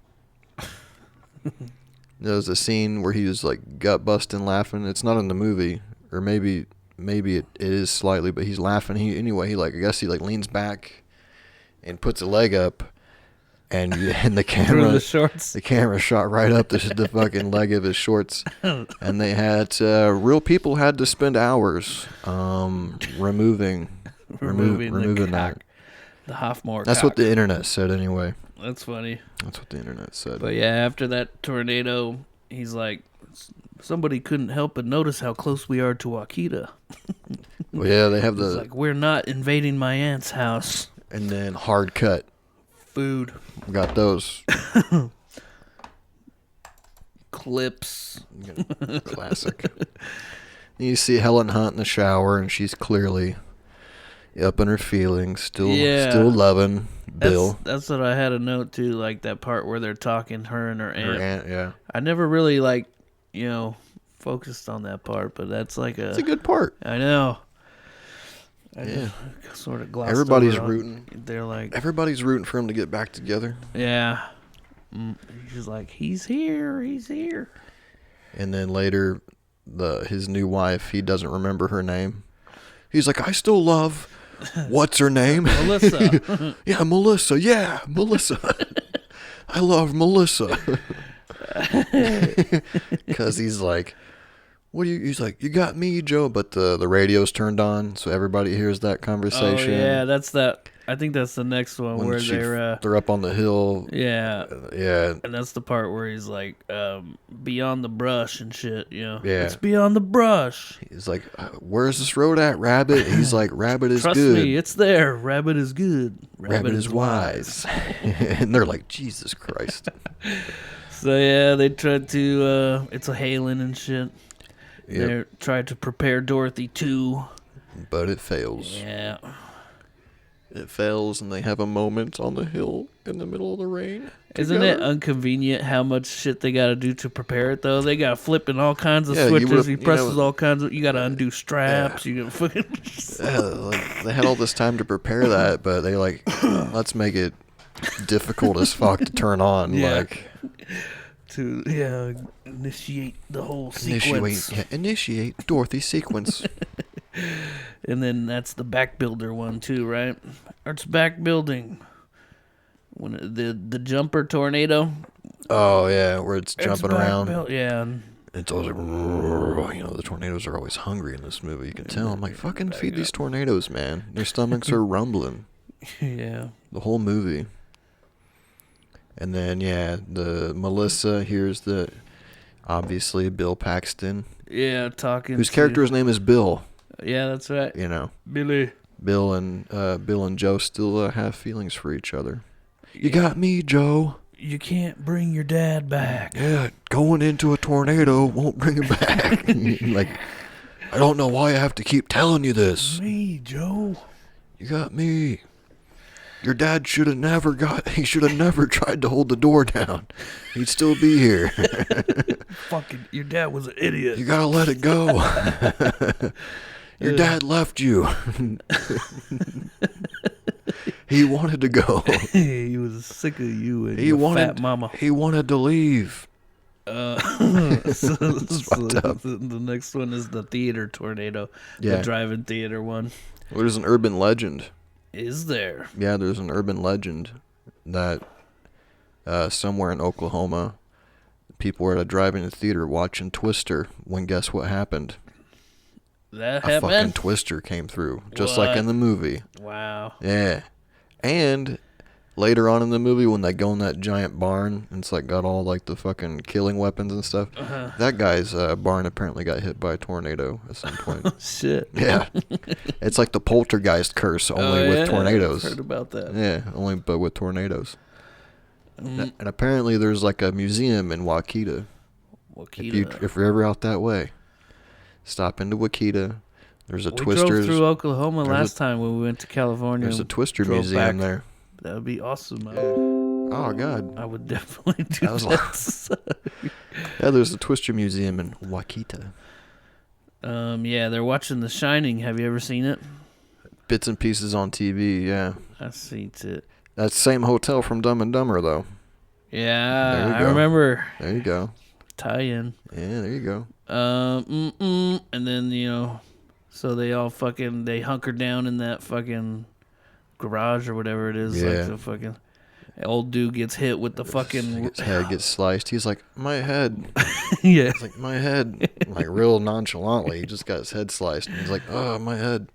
There was a scene where he was like gut busting laughing. It's not in the movie, or maybe it is slightly, but he's laughing. He I guess he leans back and puts a leg up, and the camera the camera shot right up the fucking leg of his shorts, and they had real people had to spend hours removing that. The Hoffmore. That's what the internet said anyway. That's funny. That's what the internet said. But yeah, after that tornado, he's like, somebody couldn't help but notice how close we are to Wakita. Well, yeah, they have It's like, we're not invading my aunt's house. And then hard cut. Food. We got those. Clips. Classic. You see Helen Hunt in the shower, and she's clearly up in her feelings, still loving Bill. That's what I had a note too, like that part where they're talking, her and her aunt. Yeah. I never really focused on that part, but that's like it's a good part. I know. Yeah. Sort of glossed Everybody's over rooting. They're like, everybody's rooting for him to get back together. Yeah. She's like, he's here. And then later, his new wife, he doesn't remember her name. He's like, I still love, what's her name? Melissa. Yeah, Melissa. Yeah, Melissa. I love Melissa. Because he's like, he's like, you got me, Joe. But the radio's turned on, so everybody hears that conversation. Oh, yeah, I think that's the next one where they're up on the hill. Yeah. Yeah. And that's the part where he's like, beyond the brush and shit, Yeah. It's Yeah. beyond the brush. He's like, where's this road at, Rabbit? He's like, Rabbit is Trust good. me, it's there. Rabbit is good. Rabbit is wise. And they're like, Jesus Christ. So, yeah, they tried to, it's a Halen and shit. Yep. They tried to prepare Dorothy too. But it fails. Yeah. It fails, and they have a moment on the hill in the middle of the rain. Isn't it inconvenient how much shit they got to do to prepare it, though? They got to flip in all kinds of switches. He presses all kinds of... You got to undo straps. Yeah. You got fucking... Like, they had all this time to prepare that, but they like, let's make it difficult as fuck to turn on. Yeah. Like... To initiate the whole sequence. Initiate Dorothy sequence. And then that's the back builder one too, right? Or it's back building. When the jumper tornado. Oh yeah, where it's jumping around. Yeah. It's always like, the tornadoes are always hungry in this movie. You can tell. I'm like, fucking feed these tornadoes, man. Their stomachs are rumbling. Yeah. The whole movie. And then, the Melissa hears obviously, Bill Paxton. Yeah, talking. Whose character's name is Bill. Yeah, that's right. Billy. Bill and Joe still have feelings for each other. You got me, Joe. You can't bring your dad back. Yeah, going into a tornado won't bring him back. Like, I don't know why I have to keep telling you this. Me, Joe. You got me. Your dad should have never tried to hold the door down. He'd still be here. Fucking, your dad was an idiot. You gotta let it go. Your dad left you. He wanted to go. He was sick of you and fat mama. He wanted to leave. The next one is the theater tornado. Yeah. The drive-in theater one. Well, there's an urban legend. Is there? Yeah, there's an urban legend that somewhere in Oklahoma, people were at a drive-in theater watching Twister when guess what happened? That a happened? Fucking Twister came through, just like in the movie. Wow. Yeah. And later on in the movie, when they go in that giant barn, and it's like got all like the fucking killing weapons and stuff, that guy's barn apparently got hit by a tornado at some point. Shit. Yeah. It's like the poltergeist curse, only with tornadoes. I've heard about that. Yeah, but with tornadoes. And apparently there's like a museum in Waukita. If you're ever out that way, stop into Waukita. There's a Twister. We drove through Oklahoma last time when we went to California. There's a Twister museum there. That would be awesome. Oh, God. I would definitely do that. Yeah, there's a Twister museum in Waukita. Yeah, they're watching The Shining. Have you ever seen it? Bits and pieces on TV, yeah. I've seen it. That's the same hotel from Dumb and Dumber, though. Yeah, I remember. There you go. Tie-in. Yeah, there you go. And then, so they all they hunker down in that fucking garage or whatever it is. Yeah. Like the fucking old dude gets hit with the fucking... His head gets sliced. He's like, my head. Yeah. He's like, my head. Like, real nonchalantly. He just got his head sliced. And he's like, oh, my head.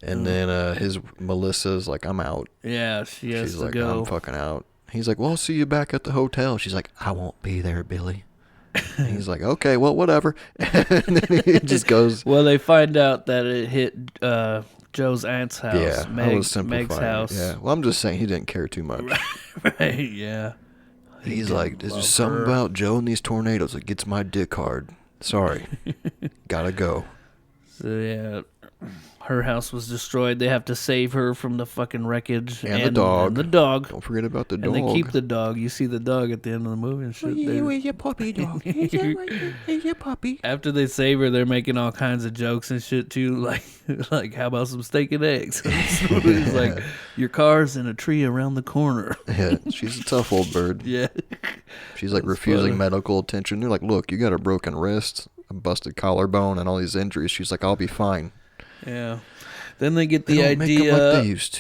And then his Melissa's like, I'm out. Yeah, she's like, go. I'm fucking out. He's like, well, I'll see you back at the hotel. She's like, I won't be there, Billy. And he's like, okay, well, whatever. And then he just goes. Well, they find out that it hit Joe's aunt's house. Yeah, I was simplifying. Meg's house. Yeah, well, I'm just saying he didn't care too much. Right, yeah. He's like, there's just something about Joe and these tornadoes that gets my dick hard. Sorry. Gotta go. So, yeah, her house was destroyed. They have to save her from the fucking wreckage. And the dog. And the dog. Don't forget about the dog. And they keep the dog. You see the dog at the end of the movie and shit. Where's your puppy, dog? Here's your puppy. After they save her, they're making all kinds of jokes and shit, too. Like how about some steak and eggs? It's like, your car's in a tree around the corner. Yeah, she's a tough old bird. Yeah. She's like refusing medical attention. They're like, look, you got a broken wrist, a busted collarbone and all these injuries. She's like, I'll be fine. Yeah. Then they get the They don't make them idea like they used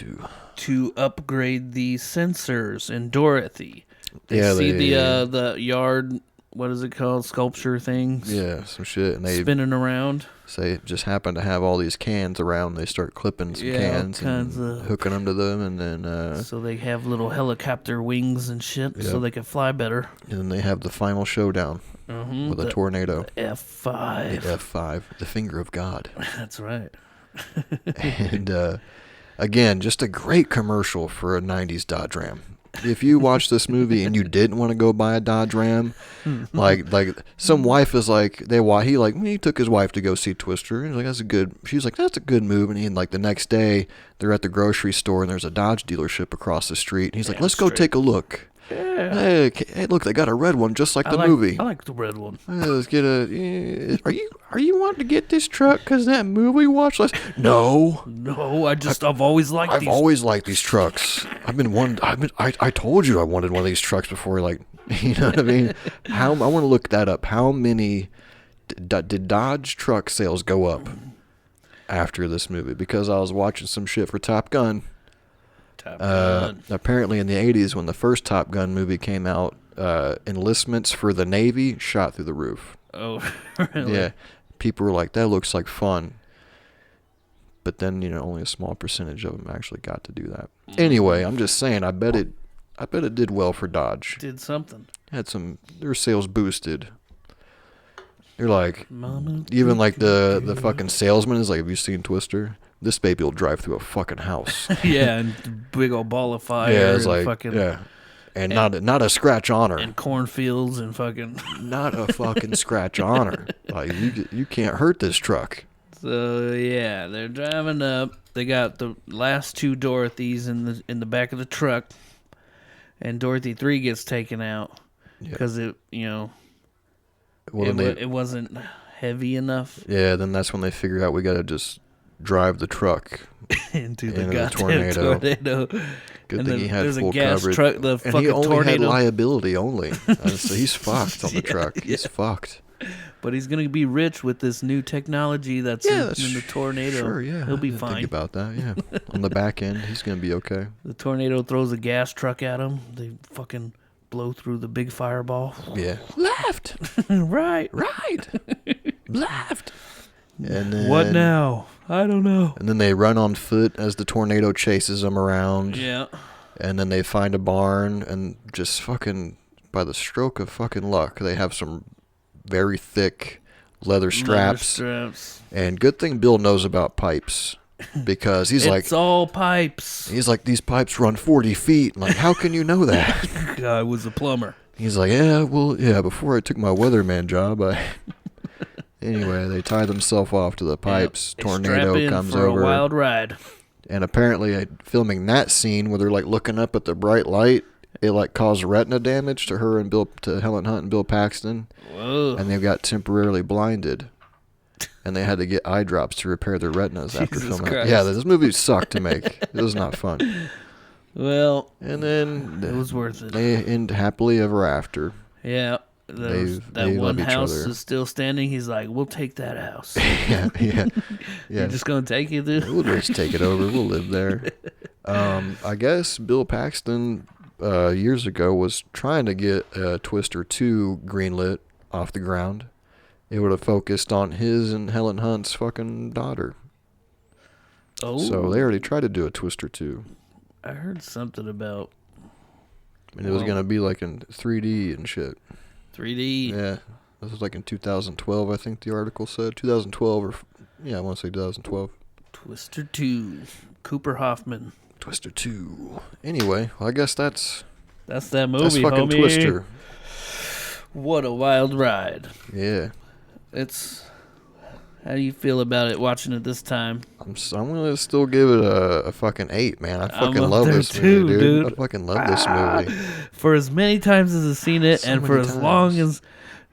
to upgrade the sensors in Dorothy. They see the yard, what is it called, sculpture things? Yeah, some shit. And they spinning around. Say just happen to have all these cans around. They start clipping some cans and hooking them to them, and then so they have little helicopter wings and shit, so they can fly better. And then they have the final showdown with a tornado. The F5. The F5, the finger of God. That's right. And again, just a great commercial for a '90s Dodge Ram. If you watch this movie and you didn't want to go buy a Dodge Ram, like some wife is like, he took his wife to go see Twister. He's like, that's a good. She's like, that's a good move. And like the next day, they're at the grocery store and there's a Dodge dealership across the street. And he's like, let's go take a look. Yeah. Hey, look, they got a red one just like the movie. I like the red one. Let's get are you wanting to get this truck because that movie we watched last? No, I've always liked these trucks. I told you I wanted one of these trucks before, like, you know what I mean? I want to look that up. How many did Dodge truck sales go up after this movie? Because I was watching some shit for Top Gun. Apparently in the 80s when the first Top Gun movie came out, enlistments for the Navy shot through the roof. Oh, really? Yeah. People were like, that looks like fun. But then, only a small percentage of them actually got to do that. Anyway, I'm just saying, I bet it did well for Dodge. Did something. Their sales boosted. They're like, even like the fucking salesman is like, have you seen Twister? This baby will drive through a fucking house. Yeah, and big old ball of fire. Yeah, it's like, and not a scratch on her. And cornfields and fucking. Not a fucking scratch on her. Like, you can't hurt this truck. So yeah, they're driving up. They got the last two Dorothys in the back of the truck, and Dorothy 3 gets taken out because it wasn't heavy enough. Yeah, then that's when they figure out we got to just drive the truck into the goddamn tornado. Good thing he had full coverage. Truck, the and he only tornado. had liability only. So he's fucked on the truck. He's fucked. But he's going to be rich with this new technology that's in the tornado. Sure, yeah. He'll be fine. Think about that, yeah. On the back end, he's going to be okay. The tornado throws a gas truck at him. They fucking blow through the big fireball. Yeah. Left. Right. Left. And then, what now? I don't know. And then they run on foot as the tornado chases them around. Yeah. And then they find a barn, and just fucking, by the stroke of fucking luck, they have some very thick leather straps. And good thing Bill knows about pipes, because he's like, it's all pipes. He's like, these pipes run 40 feet. Like, how can you know that? I was a plumber. He's like, before I took my weatherman job, Anyway, they tie themselves off to the pipes. Yep. Tornado comes for over. A wild ride. And apparently, filming that scene where they're like looking up at the bright light, it like caused retina damage to Helen Hunt and Bill Paxton. Whoa. And they got temporarily blinded. And they had to get eye drops to repair their retinas after filming it. Yeah, this movie sucked to make. It was not fun. Well, and then it was worth it. They end happily ever after. Yeah. That one house is still standing. He's like, we'll take that house. Yeah. You're just going to take it, dude? We'll just take it over. We'll live there. I guess Bill Paxton years ago was trying to get Twister 2 greenlit off the ground. It would have focused on his and Helen Hunt's fucking daughter. Oh. So they already tried to do a Twister 2. I heard something about... And it was going to be like in 3D and shit. 3D? Yeah. This was like in 2012, I think the article said. 2012 or... Yeah, I want to say 2012. Twister 2. Cooper Hoffman. Twister 2. Anyway, well, I guess that's that movie, that's fucking homie. Twister. What a wild ride. Yeah. How do you feel about it watching it this time? I'm gonna still give it a fucking 8, man. I fucking love this movie, dude. I fucking love this movie. For as many times as I've seen it, and for as long as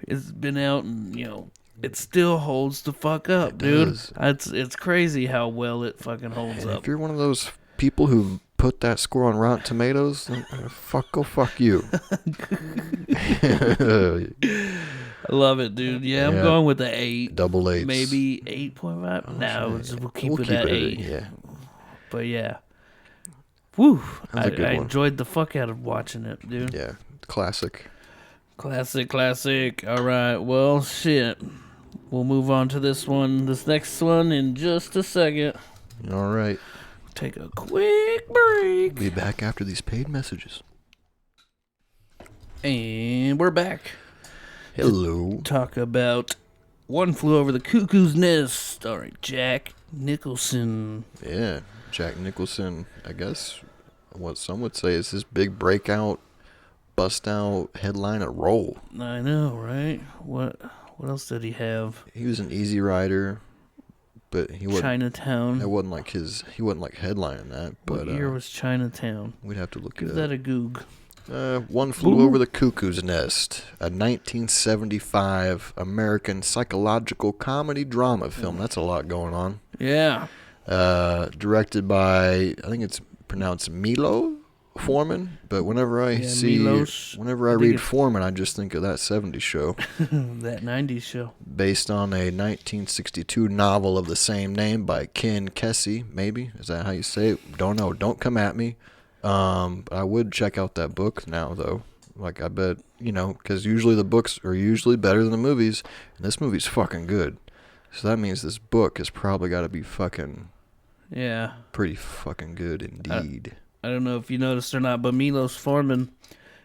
it's been out, and it still holds the fuck up, dude. It's crazy how well it fucking holds up. If you're one of those people who put that score on Rotten Tomatoes, then go fuck you. I love it, dude. Yeah, I'm going with the 8. Double 8. Maybe 8.5. Oh, no, shit. we'll keep it at 8. Yeah. But yeah. Woo. I one. enjoyed the fuck out of watching it, dude. Yeah. Classic. Classic. All right. Well, shit. We'll move on to this next one in just a second. All right. Take a quick break. Be back after these paid messages. And we're back. Hello. Talk about One Flew Over the Cuckoo's Nest, starring Jack Nicholson. Yeah. Jack Nicholson, I guess what some would say is his big breakout, bust out headliner role. I know, right? What else did he have? He was an Easy Rider, but he wasn't. Chinatown. It wasn't like he wasn't like headlining that. But what year was Chinatown? We'd have to look Give it that up. a goog. One Flew Over the Cuckoo's Nest, a 1975 American psychological comedy drama film. That's a lot going on. Yeah. Directed by, I think it's pronounced Milos Forman, but whenever I read Forman, I just think of that 70s show. That 90s show. Based on a 1962 novel of the same name by Ken Kesey, maybe? Is that how you say it? Don't know. Don't come at me. I would check out that book now, though. Like, I bet, because usually the books are usually better than the movies, and this movie's fucking good. So that means this book has probably got to be fucking... Yeah. Pretty fucking good indeed. I don't know if you noticed or not, but Milos Forman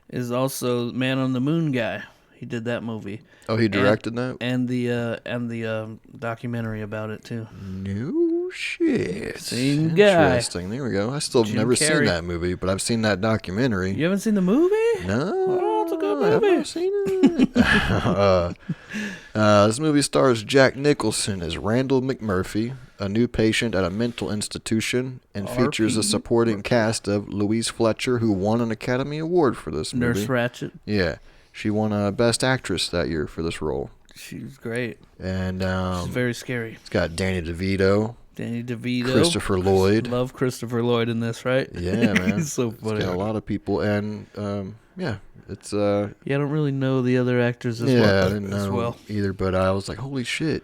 is also Man on the Moon guy. He did that movie. Oh, he directed that? And the documentary about it, too. No shit. Same guy. Interesting. There we go. I still have never seen that movie, but I've seen that documentary. You haven't seen the movie? No. Oh, it's a good I movie. haven't seen it. This movie stars Jack Nicholson as Randall McMurphy, a new patient at a mental institution, and features a supporting cast of Louise Fletcher, who won an Academy Award for this movie. Nurse Ratched. Yeah. She won a Best Actress that year for this role. She was great. And she's very scary. It's got Danny DeVito. Christopher Lloyd. Love Christopher Lloyd in this, right? Yeah, man. He's so funny. It's got a lot of people, and yeah, it's Yeah, I don't really know the other actors I didn't know either, but I was like, holy shit.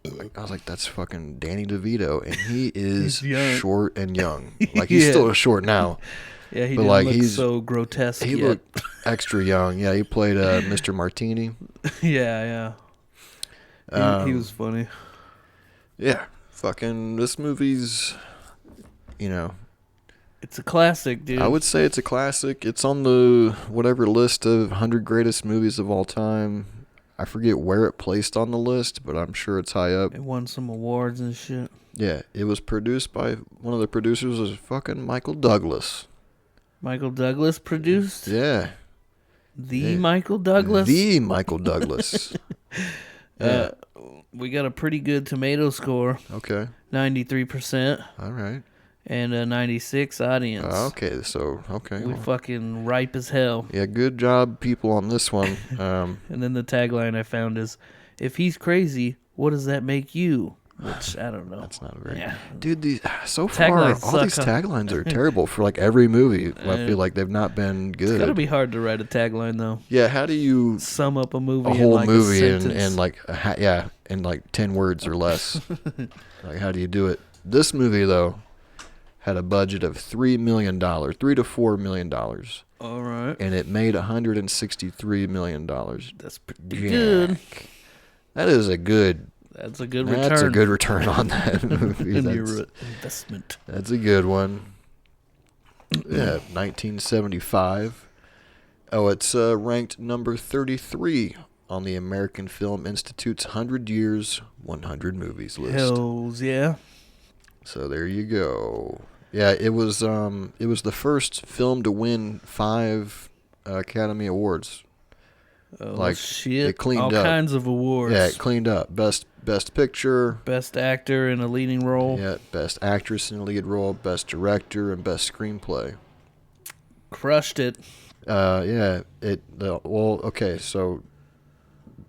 I was like, that's fucking Danny DeVito, and he is short and young. Like, he's still short now. Yeah, he didn't look so grotesque He looked extra young. Yeah, he played Mr. Martini. Yeah. He was funny. Yeah, fucking, this movie's, It's a classic, dude. I would say it's a classic. It's on the whatever list of 100 greatest movies of all time. I forget where it placed on the list, but I'm sure it's high up. It won some awards and shit. Yeah, it was produced by, one of the producers was fucking Michael Douglas. Michael Douglas produced? Yeah. Michael Douglas? The Michael Douglas. Yeah. We got a pretty good tomato score. Okay. 93%. All right. And a 96 audience. Okay, so, okay. We fucking ripe as hell. Yeah, good job, people, on this one. And then the tagline I found is, if he's crazy, what does that make you? Which, I don't know. That's not very... Yeah. Dude, so far, all these taglines are terrible for, like, every movie. I feel like they've not been good. It's got to be hard to write a tagline, though. Yeah, how do you... sum up a movie a whole in, like, movie a sentence? in, like, 10 words or less. Like, how do you do it? This movie, though, had a budget of $3 million, $3 to $4 million. All right. And it made $163 million. That's pretty good. That is a good... That's a good return. That's a good return on that movie. In your investment. That's a good one. Yeah, 1975. Oh, it's ranked number 33 on the American Film Institute's 100 Years, 100 Movies list. Hells yeah. So there you go. Yeah, it was the first film to win 5 Academy Awards. Oh, like, shit. It cleaned all up. Kinds of awards. Yeah, it cleaned up. Best Picture. Best Actor in a Leading Role. Yeah, Best Actress in a Lead Role, Best Director, and Best Screenplay. Crushed it. Yeah. Okay, so...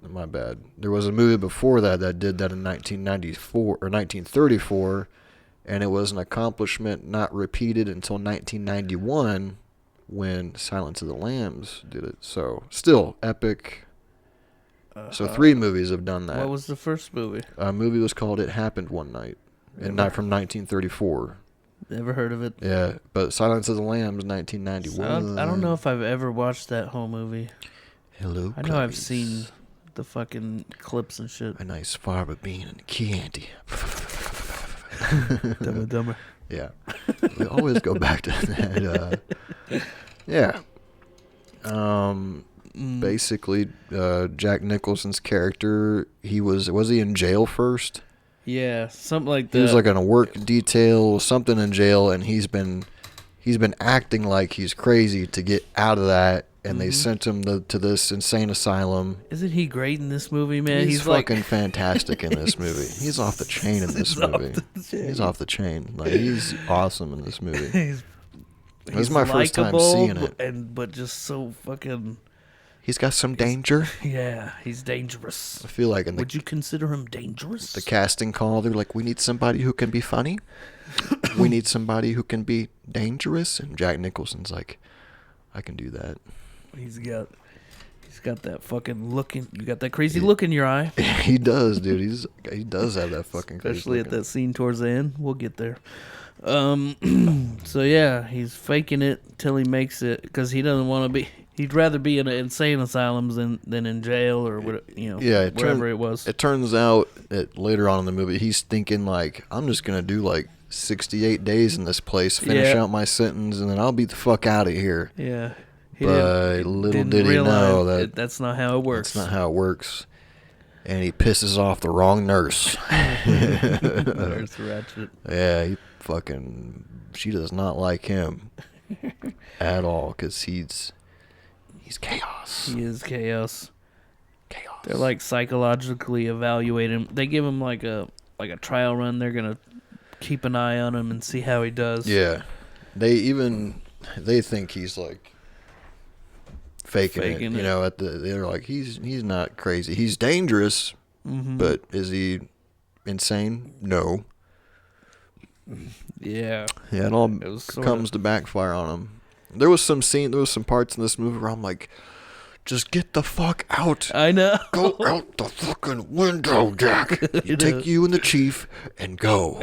My bad. There was a movie before that did that in 1994 or 1934, and it was an accomplishment not repeated until 1991 when Silence of the Lambs did it. So, still epic. So 3 movies have done that. What was the first movie? A movie was called It Happened One Night, and not from 1934. Never heard of it. Yeah, but Silence of the Lambs, 1991. I don't know if I've ever watched that whole movie. Hello, I know I've seen the fucking clips and shit. A nice fava bean and candy. Dumb and Dumber. Yeah. We always go back to that. Yeah. Basically, Jack Nicholson's character, was he in jail first? Yeah, something like that. He was like on a work detail, something in jail, and he's been acting like he's crazy to get out of that, and they sent him to this insane asylum. Isn't he great in this movie, man? He's fucking fantastic in this movie. He's off the chain in this movie. He's off the chain. Like, he's awesome in this movie. This is my first time seeing it. But just so fucking... He's got some danger. Yeah, he's dangerous. I feel like would you consider him dangerous? The casting call, they're like, we need somebody who can be funny. We need somebody who can be dangerous. And Jack Nicholson's like, I can do that. He's got that fucking look you got that crazy look in your eye. He does, dude. He does have that fucking crazy Especially at that scene towards the end. We'll get there. So yeah, he's faking it till he makes it because he doesn't want to be. He'd rather be in an insane asylum than in jail or wherever it was. It turns out that later on in the movie, he's thinking like, I'm just gonna do like 68 days in this place, finish out my sentence, and then I'll be the fuck out of here. Yeah. But little did he know that that's not how it works. That's not how it works. And he pisses off the wrong nurse. Nurse Ratchet. Yeah, she does not like him at all because he's chaos. He is chaos. Chaos. They're like psychologically evaluating him. They give him like a trial run. They're gonna keep an eye on him and see how he does. Yeah, they think he's like faking it. You know, they're like he's not crazy. He's dangerous, but is he insane? No. Yeah. Yeah, it all comes to backfire on him. There was some parts in this movie where I'm like, just get the fuck out. I know. Go out the fucking window, Jack. You take you and the chief and go.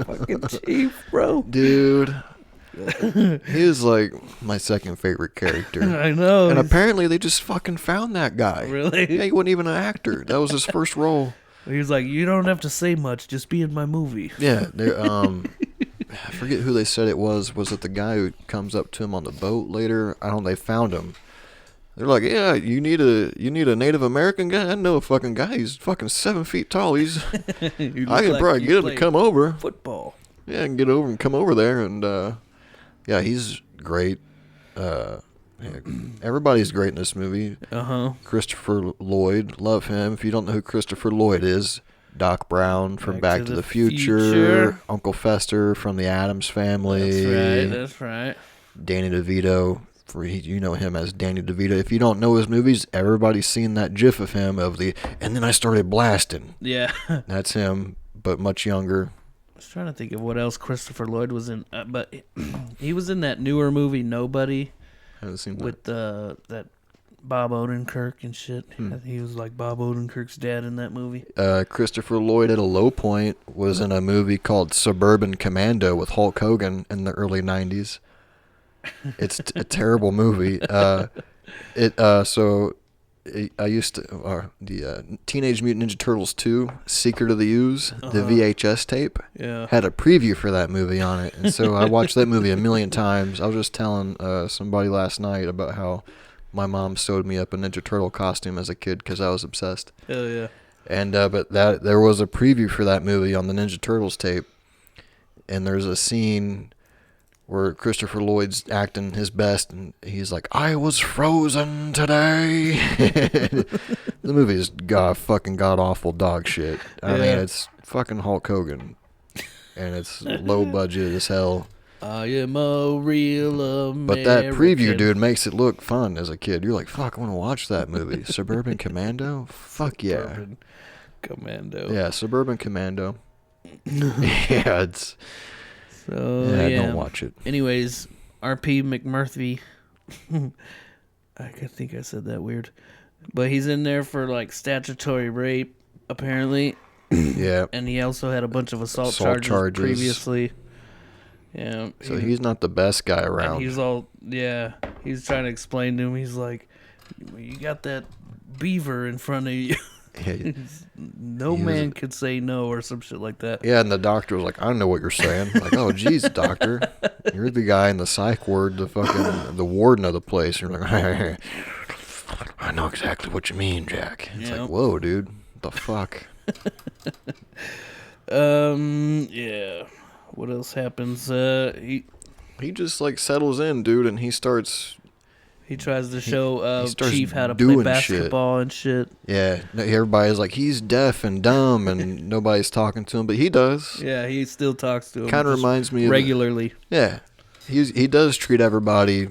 Fucking chief, bro. Dude. He is like my second favorite character. I know. And apparently they just fucking found that guy. Really? Yeah, he wasn't even an actor. That was his first role. He was like, you don't have to say much, just be in my movie. Yeah, I forget who they said it was. Was it the guy who comes up to him on the boat later? I don't know. They found him. They're like, yeah, you need a Native American guy? I know a fucking guy. He's fucking 7 feet tall. I can probably get him to come over. Football. Yeah, I can get over and come over there. And, yeah, he's great. Everybody's great in this movie. Christopher Lloyd. Love him. If you don't know who Christopher Lloyd is, Doc Brown from Back to the Future. Uncle Fester from the Addams Family. That's right. Danny DeVito. You know him as Danny DeVito. If you don't know his movies, everybody's seen that gif of him and then I started blasting. Yeah. That's him, but much younger. I was trying to think of what else Christopher Lloyd was in, but he was in that newer movie, Nobody. I haven't seen that. With that Bob Odenkirk and shit. He was like Bob Odenkirk's dad in that movie. Christopher Lloyd at a low point was in a movie called Suburban Commando with Hulk Hogan in the early 90s. It's a terrible movie. I used to the Teenage Mutant Ninja Turtles 2 Secret of the Ooze, the VHS tape, had a preview for that movie on it, and so I watched that movie a million times. I was just telling somebody last night about how my mom sewed me up a Ninja Turtle costume as a kid because I was obsessed. Hell yeah! And but there was a preview for that movie on the Ninja Turtles tape, and there's a scene where Christopher Lloyd's acting his best, and he's like, I was frozen today. The movie is fucking god-awful dog shit. I mean, it's fucking Hulk Hogan, and it's low budget as hell. I am a real American. But that preview, dude, makes it look fun as a kid. You're like, fuck, I want to watch that movie. Suburban Commando? Fuck yeah. Suburban Commando. Yeah, Suburban Commando. Yeah, it's... So, don't watch it. Anyways, R.P. McMurphy. I think I said that weird. But he's in there for like statutory rape, apparently. Yeah. And he also had a bunch of assault charges previously. Yeah. So he's not the best guy around. And he's trying to explain to him. He's like, you got that beaver in front of you. No man could say no or some shit like that. Yeah, and the doctor was like, I don't know what you're saying. Like, oh, geez, doctor. You're the guy in the psych ward, the warden of the place. You're like, hey, I know exactly what you mean, Jack. It's like, whoa, dude. What the fuck? Yeah. What else happens? He just, like, settles in, dude, and he starts... He tries to show Chief how to play basketball and shit. Yeah, everybody's like, he's deaf and dumb, and nobody's talking to him, but he does. Yeah, he still talks to him. Kind of reminds me regularly. Yeah, he does treat everybody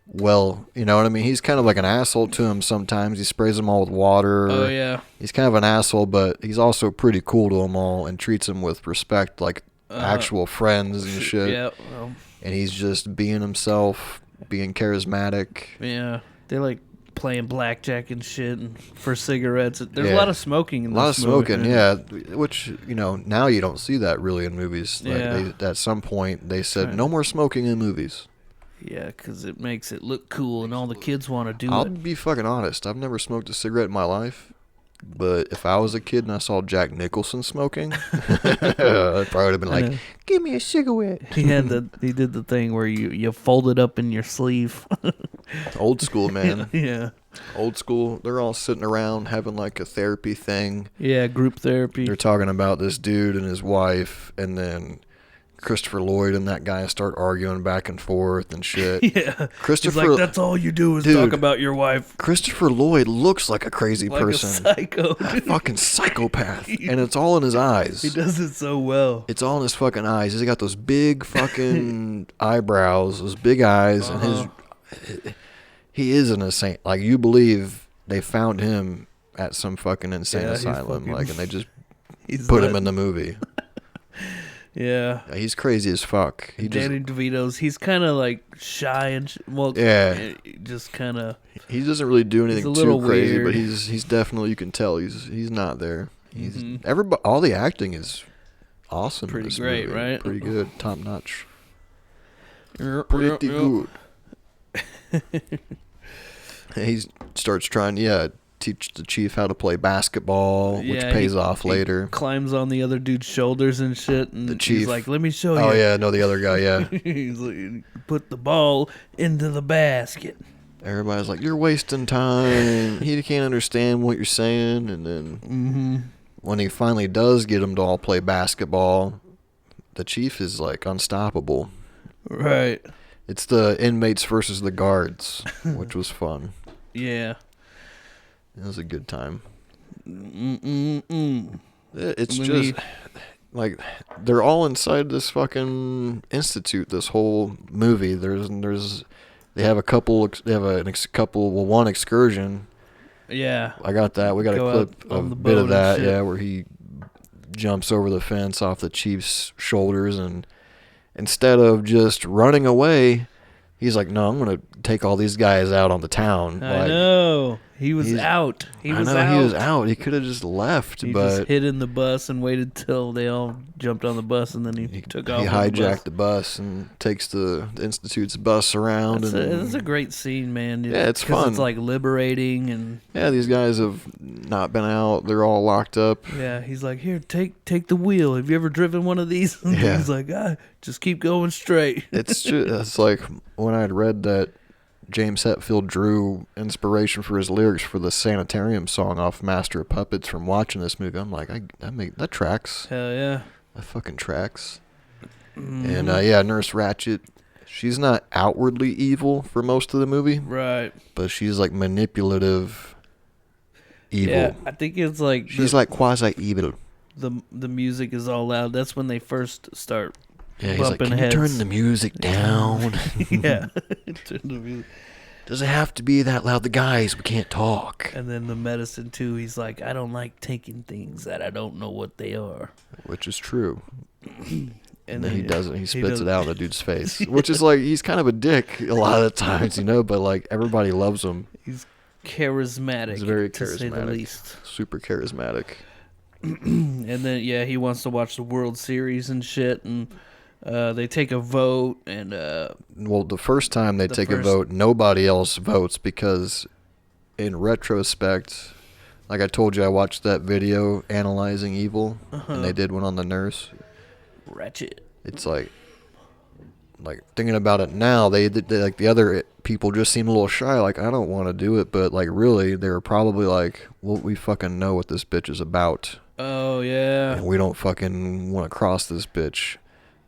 well. You know what I mean? He's kind of like an asshole to him sometimes. He sprays them all with water. Oh yeah. He's kind of an asshole, but he's also pretty cool to them all and treats them with respect, like actual friends and shit. Yeah. Well. And he's just being himself. Being charismatic. Yeah. They're like playing blackjack and shit and for cigarettes. There's a lot of smoking in this movie. A lot of smoking, yeah. Which, now you don't see that really in movies. Yeah. At some point, they said, no more smoking in movies. Yeah, because it makes it look cool and all the kids want to do I'll be fucking honest. I've never smoked a cigarette in my life. But if I was a kid and I saw Jack Nicholson smoking, I'd probably have been like, give me a cigarette. He did the thing where you fold it up in your sleeve. Old school, man. Yeah. Old school. They're all sitting around having like a therapy thing. Yeah, group therapy. They're talking about this dude and his wife, and then Christopher Lloyd and that guy start arguing back and forth and shit. Yeah. He's like, that's all you do is talk about your wife. Christopher Lloyd looks like a crazy person. Like a psycho. A fucking psychopath. And it's all in his eyes. He does it so well. It's all in his fucking eyes. He's got those big fucking eyebrows, those big eyes, and he is an insane. Like, you believe they found him at some fucking insane asylum, and they just put him in the movie. Yeah. He's crazy as fuck. Danny DeVito's, he's kind of like shy and just kind of. He doesn't really do anything too crazy, weird. but he's definitely, you can tell he's not there. He's all the acting is awesome. Pretty great, movie. Right? Pretty good, top notch. Pretty good. He starts trying, teach the chief how to play basketball, which pays off later. Climbs on the other dude's shoulders and shit, and the chief, he's like, let me show you. Oh, yeah, no, the other guy, yeah. He's like, put the ball into the basket. Everybody's like, you're wasting time. He can't understand what you're saying. And then when he finally does get them to all play basketball, the chief is like unstoppable. Right. It's the inmates versus the guards, which was fun. Yeah. It was a good time. Mm-mm-mm. It's just like they're all inside this fucking institute. This whole movie. They have one excursion. Yeah. I got that. We got a clip of a bit of that. Yeah, where he jumps over the fence off the chief's shoulders, and instead of just running away, he's like, no, I'm going to take all these guys out on the town. I know. He was out. He was out. He could have just left. He but just hid in the bus and waited till they all jumped on the bus, and then he took off. He hijacked the bus and takes the Institute's bus around. It's a great scene, man. Yeah, it's fun. It's like liberating. And yeah, these guys have not been out. They're all locked up. Yeah, he's like, here, take the wheel. Have you ever driven one of these? Yeah. He's like, just keep going straight. It's like when I'd read that James Hetfield drew inspiration for his lyrics for the Sanitarium song off Master of Puppets from watching this movie. I'm like, that tracks. Hell yeah. That fucking tracks. And Nurse Ratched, she's not outwardly evil for most of the movie. Right. But she's like manipulative evil. Yeah, I think it's like she's like quasi-evil. The music is all loud. That's when they first start. Yeah, he's like, can you turn the music down? Yeah. Turn the music. Does it have to be that loud? The guys, we can't talk. And then the medicine, too. He's like, I don't like taking things that I don't know what they are. Which is true. And then he doesn't. He spits it out in the dude's face. Which is like, he's kind of a dick a lot of the times, but like everybody loves him. charismatic. He's very to say the charismatic. least. Super charismatic. And then he wants to watch the World Series and shit, and they take a vote, and well, the first time they take a vote, nobody else votes because, in retrospect, like I told you, I watched that video analyzing evil, and they did one on the nurse. Ratchet. It's like thinking about it now, they like the other people just seem a little shy. Like, I don't want to do it, but like really, they were probably like, well, we fucking know what this bitch is about. Oh yeah. And we don't fucking want to cross this bitch.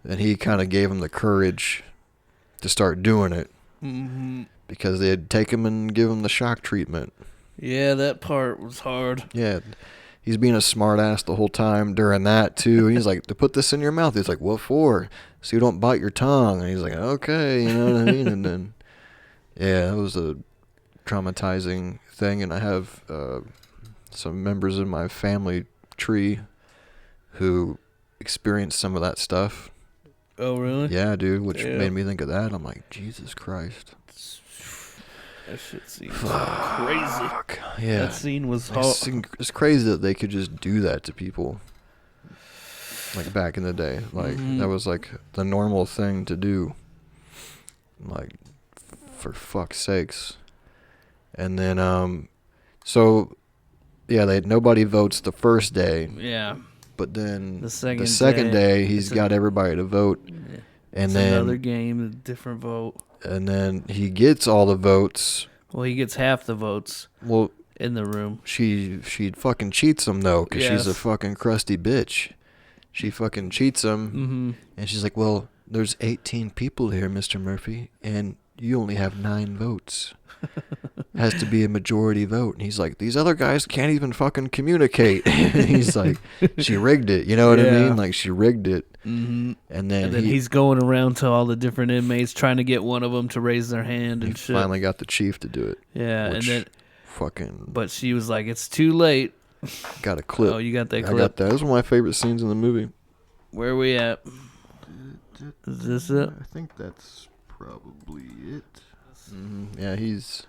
And he kind of gave him the courage to start doing it. Mm-hmm. Because they'd take him and give him the shock treatment. Yeah, that part was hard. Yeah. He's being a smart ass the whole time during that, too. He's like, to put this in your mouth. He's like, what for? So you don't bite your tongue. And he's like, okay, you know what I mean? And then, yeah, it was a traumatizing thing. And I have some members in my family tree who experienced some of that stuff. Oh, really? Yeah, dude, which made me think of that. I'm like, Jesus Christ. That shit seems crazy. Yeah. That scene was hot. It's crazy that they could just do that to people. Like, back in the day. Like, that was, like, the normal thing to do. Like, for fuck's sakes. And then, so, yeah, nobody votes the first day. Yeah. But then the second day he's got everybody to vote. Yeah. And then another game, a different vote. And then he gets all the votes. Well, he gets half the votes. Well, in the room. She fucking cheats him though, because she's a fucking crusty bitch. She fucking cheats him, and she's like, "Well, there's 18 people here, Mr. Murphy, and you only have 9 votes. It has to be a majority vote." And he's like, "These other guys can't even fucking communicate." He's like, "She rigged it." You know what I mean? Like, she rigged it. Mm-hmm. And then he's going around to all the different inmates trying to get one of them to raise their hand and shit. He finally got the chief to do it. Yeah, and then fucking. But she was like, "It's too late." Got a clip. Oh, you got that clip? I got that. That was one of my favorite scenes in the movie. Where are we at? Is this it? I think that's probably it. Mm-hmm. Yeah, he's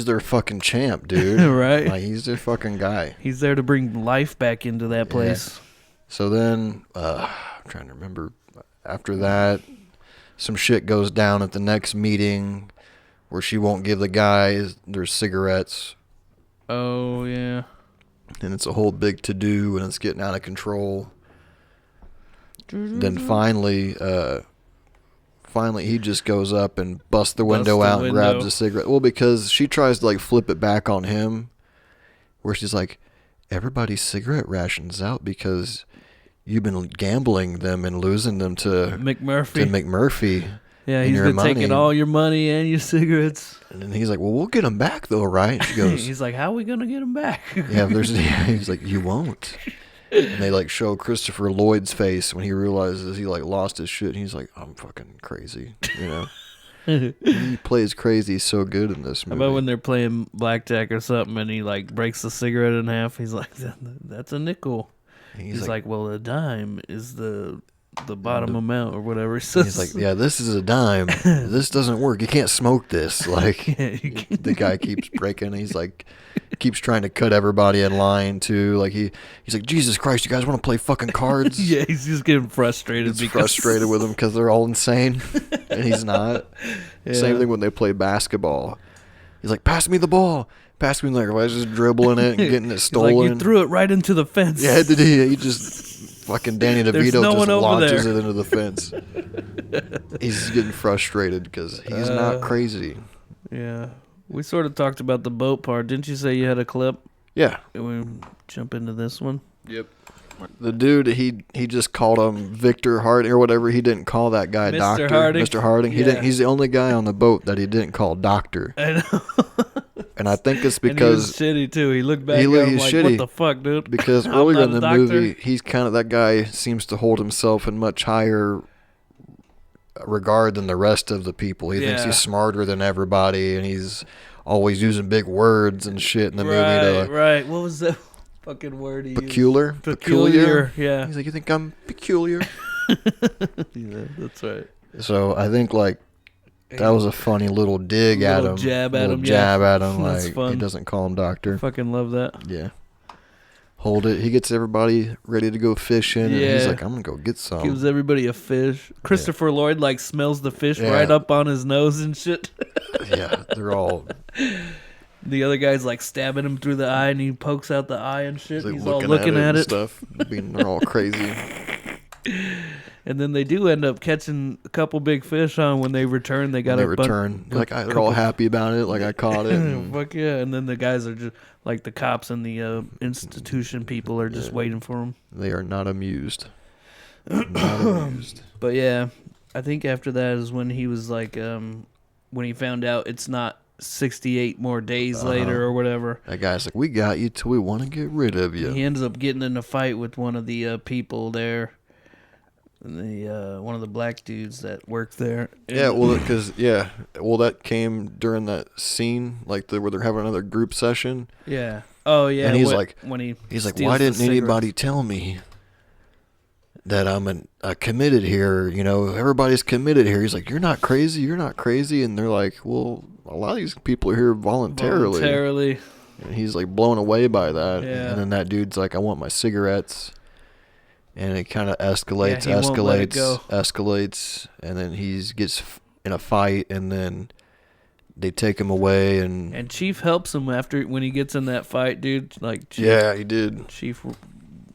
their fucking champ, dude. Right? Like, he's their fucking guy. He's there to bring life back into that place. Yeah. So then, I'm trying to remember. After that, some shit goes down at the next meeting where she won't give the guys their cigarettes. Oh, yeah. And it's a whole big to-do, and it's getting out of control. Then finally he just goes up and busts the window out and grabs a cigarette. Well, because she tries to like flip it back on him, where she's like, everybody's cigarette rations out because you've been gambling them and losing them to McMurphy. Yeah, he's been taking all your money and your cigarettes. And then he's like, well, we'll get them back though, right? She goes, he's like, how are we going to get them back? He's like, you won't. And they like show Christopher Lloyd's face when he realizes he like lost his shit. And he's like, I'm fucking crazy, you know. He plays crazy so good in this movie. How about when they're playing blackjack or something and he like breaks the cigarette in half? He's like, that's a nickel. He's like, well, a dime is the bottom amount or whatever. He's like, yeah, this is a dime. This doesn't work. You can't smoke this. Like, the guy keeps breaking. He's like, keeps trying to cut everybody in line too. Like he's like, Jesus Christ, you guys want to play fucking cards? Yeah, he's just getting frustrated. He's frustrated with them because they're all insane, and he's not. Yeah. Same thing when they play basketball. He's like, pass me the ball. Pass me, like, I was just dribbling it and getting it stolen. Like, you threw it right into the fence. Yeah, did he just fucking Danny DeVito just launches it into the fence. He's getting frustrated because he's not crazy. Yeah. We sort of talked about the boat part. Didn't you say you had a clip? Yeah. Can we jump into this one? Yep. The dude, he just called him Victor Harding or whatever. He didn't call that guy Mr. doctor. Harding. Mr. Harding. He didn't. He's the only guy on the boat that he didn't call doctor. I know. And I think it's because and he was shitty too. He looked back at him like, shitty. What the fuck, dude? Because earlier in the movie, he's kind of, that guy seems to hold himself in much higher regard than the rest of the people. He thinks he's smarter than everybody, and he's always using big words and shit in the movie. Right. What was that fucking word he peculiar? used? Peculiar. Yeah. He's like, you think I'm peculiar? Yeah, that's right. So I think like That was a funny little dig at him. Jab at him. Jab at him. That's Like, fun. he doesn't call him doctor. Fucking love that. Yeah. Hold it. He gets everybody ready to go fishing. And he's like, I'm going to go get some. Gives everybody a fish. Christopher Lloyd, like, smells the fish right up on his nose and shit. Yeah, they're all... The other guy's, like, stabbing him through the eye, and he pokes out the eye and shit. Like He's all looking at it. Stuff. They're all crazy. And then they do end up catching a couple big fish on when they return. They got they're all happy about it. Like, I caught it. Fuck yeah. And then the guys are just, like, the cops and the institution people are just waiting for them. They are not amused. Not amused. But yeah, I think after that is when he was like, when he found out it's not 68 more days later or whatever. That guy's like, we got you till we want to get rid of you. He ends up getting in a fight with one of the people there. One of the black dudes that worked there. Yeah, that came during that scene, like where they're having another group session. Yeah. Oh yeah. And he's like, why didn't anybody tell me that I'm committed here? You know, everybody's committed here. He's like, you're not crazy, and they're like, well, a lot of these people are here voluntarily. And he's like blown away by that. Yeah. And then that dude's like, I want my cigarettes. And it kind of escalates, and then he gets in a fight, and then they take him away, and Chief helps him when he gets in that fight, dude. Like, Chief, yeah, he did. Chief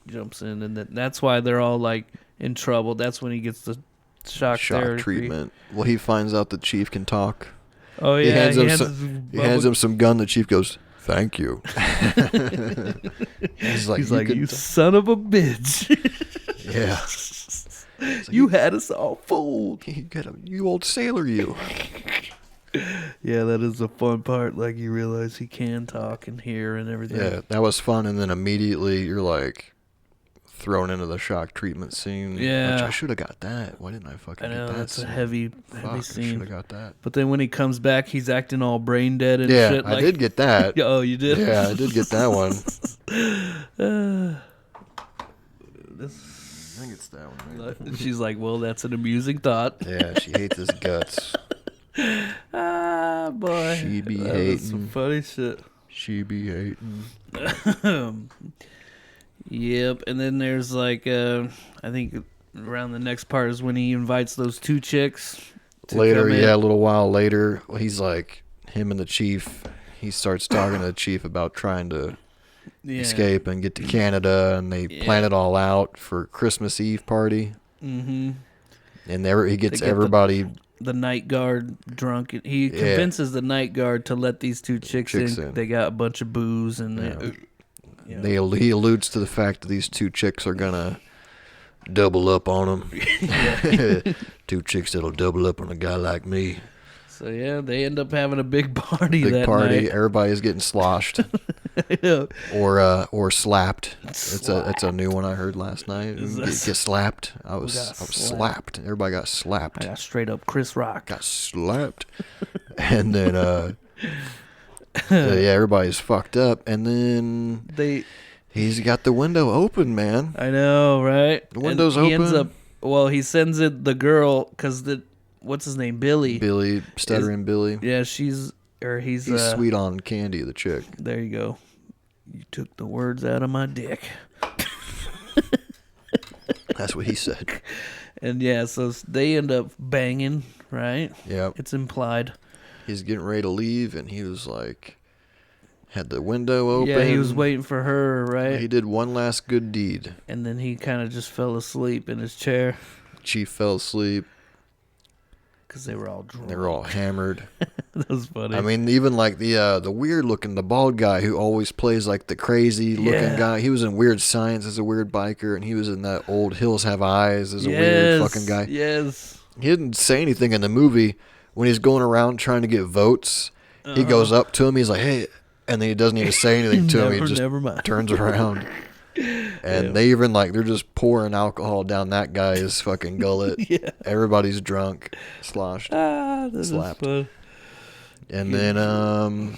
jumps in, and that's why they're all like in trouble. That's when he gets the shock treatment. Well, he finds out the Chief can talk. Oh yeah, he hands him some gun. The Chief goes, "Thank you." He's like, you son of a bitch. Yeah. Like, you had us all fooled. You old sailor, you. Yeah, that is the fun part. Like, you realize he can talk and hear and everything. Yeah, that was fun. And then immediately you're like thrown into the shock treatment scene. Yeah. Which I should have got that. Why didn't I fucking get that? That's a heavy scene. I should have got that. But then when he comes back, he's acting all brain dead and shit. I did get that. Oh, you did? Yeah, I did get that one. I think it's that one. Right? She's like, well, that's an amusing thought. Yeah, she hates his guts. Ah, boy. She be hating. Some funny shit. She be hating. Yep, and then there's like, I think around the next part is when he invites those two chicks. Later, a little while later, he's like, him and the Chief, he starts talking to the Chief about trying to escape and get to Canada, and they plan it all out for Christmas Eve party. Mm-hmm. And he gets everybody... The night guard drunk. He convinces the night guard to let these two chicks in. They got a bunch of booze, and he alludes to the fact that these two chicks are gonna double up on him. Two chicks that'll double up on a guy like me. So yeah, they end up having a big party that night. Everybody's getting sloshed. Or slapped. It's a new one I heard last night. Get slapped. I was slapped. Everybody got slapped. I got straight up Chris Rock. Got slapped. And then everybody's fucked up. And then he's got the window open, man. I know, right? The window's open. He sends it the girl because what's his name? Billy, stuttering Billy. Yeah, he's sweet on Candy, the chick. There you go. You took the words out of my dick. That's what he said. And yeah, so they end up banging, right? Yeah. It's implied. He's getting ready to leave, and he was like, had the window open. Yeah, he was waiting for her, right? He did one last good deed. And then he kind of just fell asleep in his chair. Chief fell asleep. Because they were all drunk. They were all hammered. That was funny. I mean, even like the weird looking, the bald guy who always plays like the crazy looking guy. He was in Weird Science as a weird biker, and he was in that old Hills Have Eyes as a weird fucking guy. Yes. He didn't say anything in the movie when he's going around trying to get votes. He goes up to him. He's like, "Hey," and then he doesn't even say anything to him. He just turns around. And they even they're just pouring alcohol down that guy's fucking gullet. Yeah. Everybody's drunk, sloshed, slapped. And then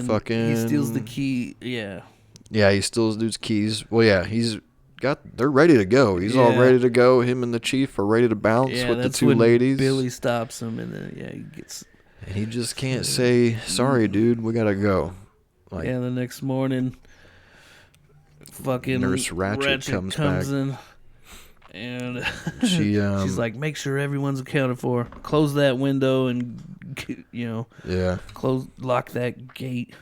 fucking he steals the key. Yeah. Yeah, he steals dude's keys. Well, yeah, he's they're ready to go. He's all ready to go. Him and the chief are ready to bounce with the two ladies. Billy stops him, and then he gets. And he just can't say, "Sorry, dude, we gotta go." Like, the next morning, fucking Nurse Ratchet comes back. in, and she's like, "Make sure everyone's accounted for. Close that window, and lock that gate."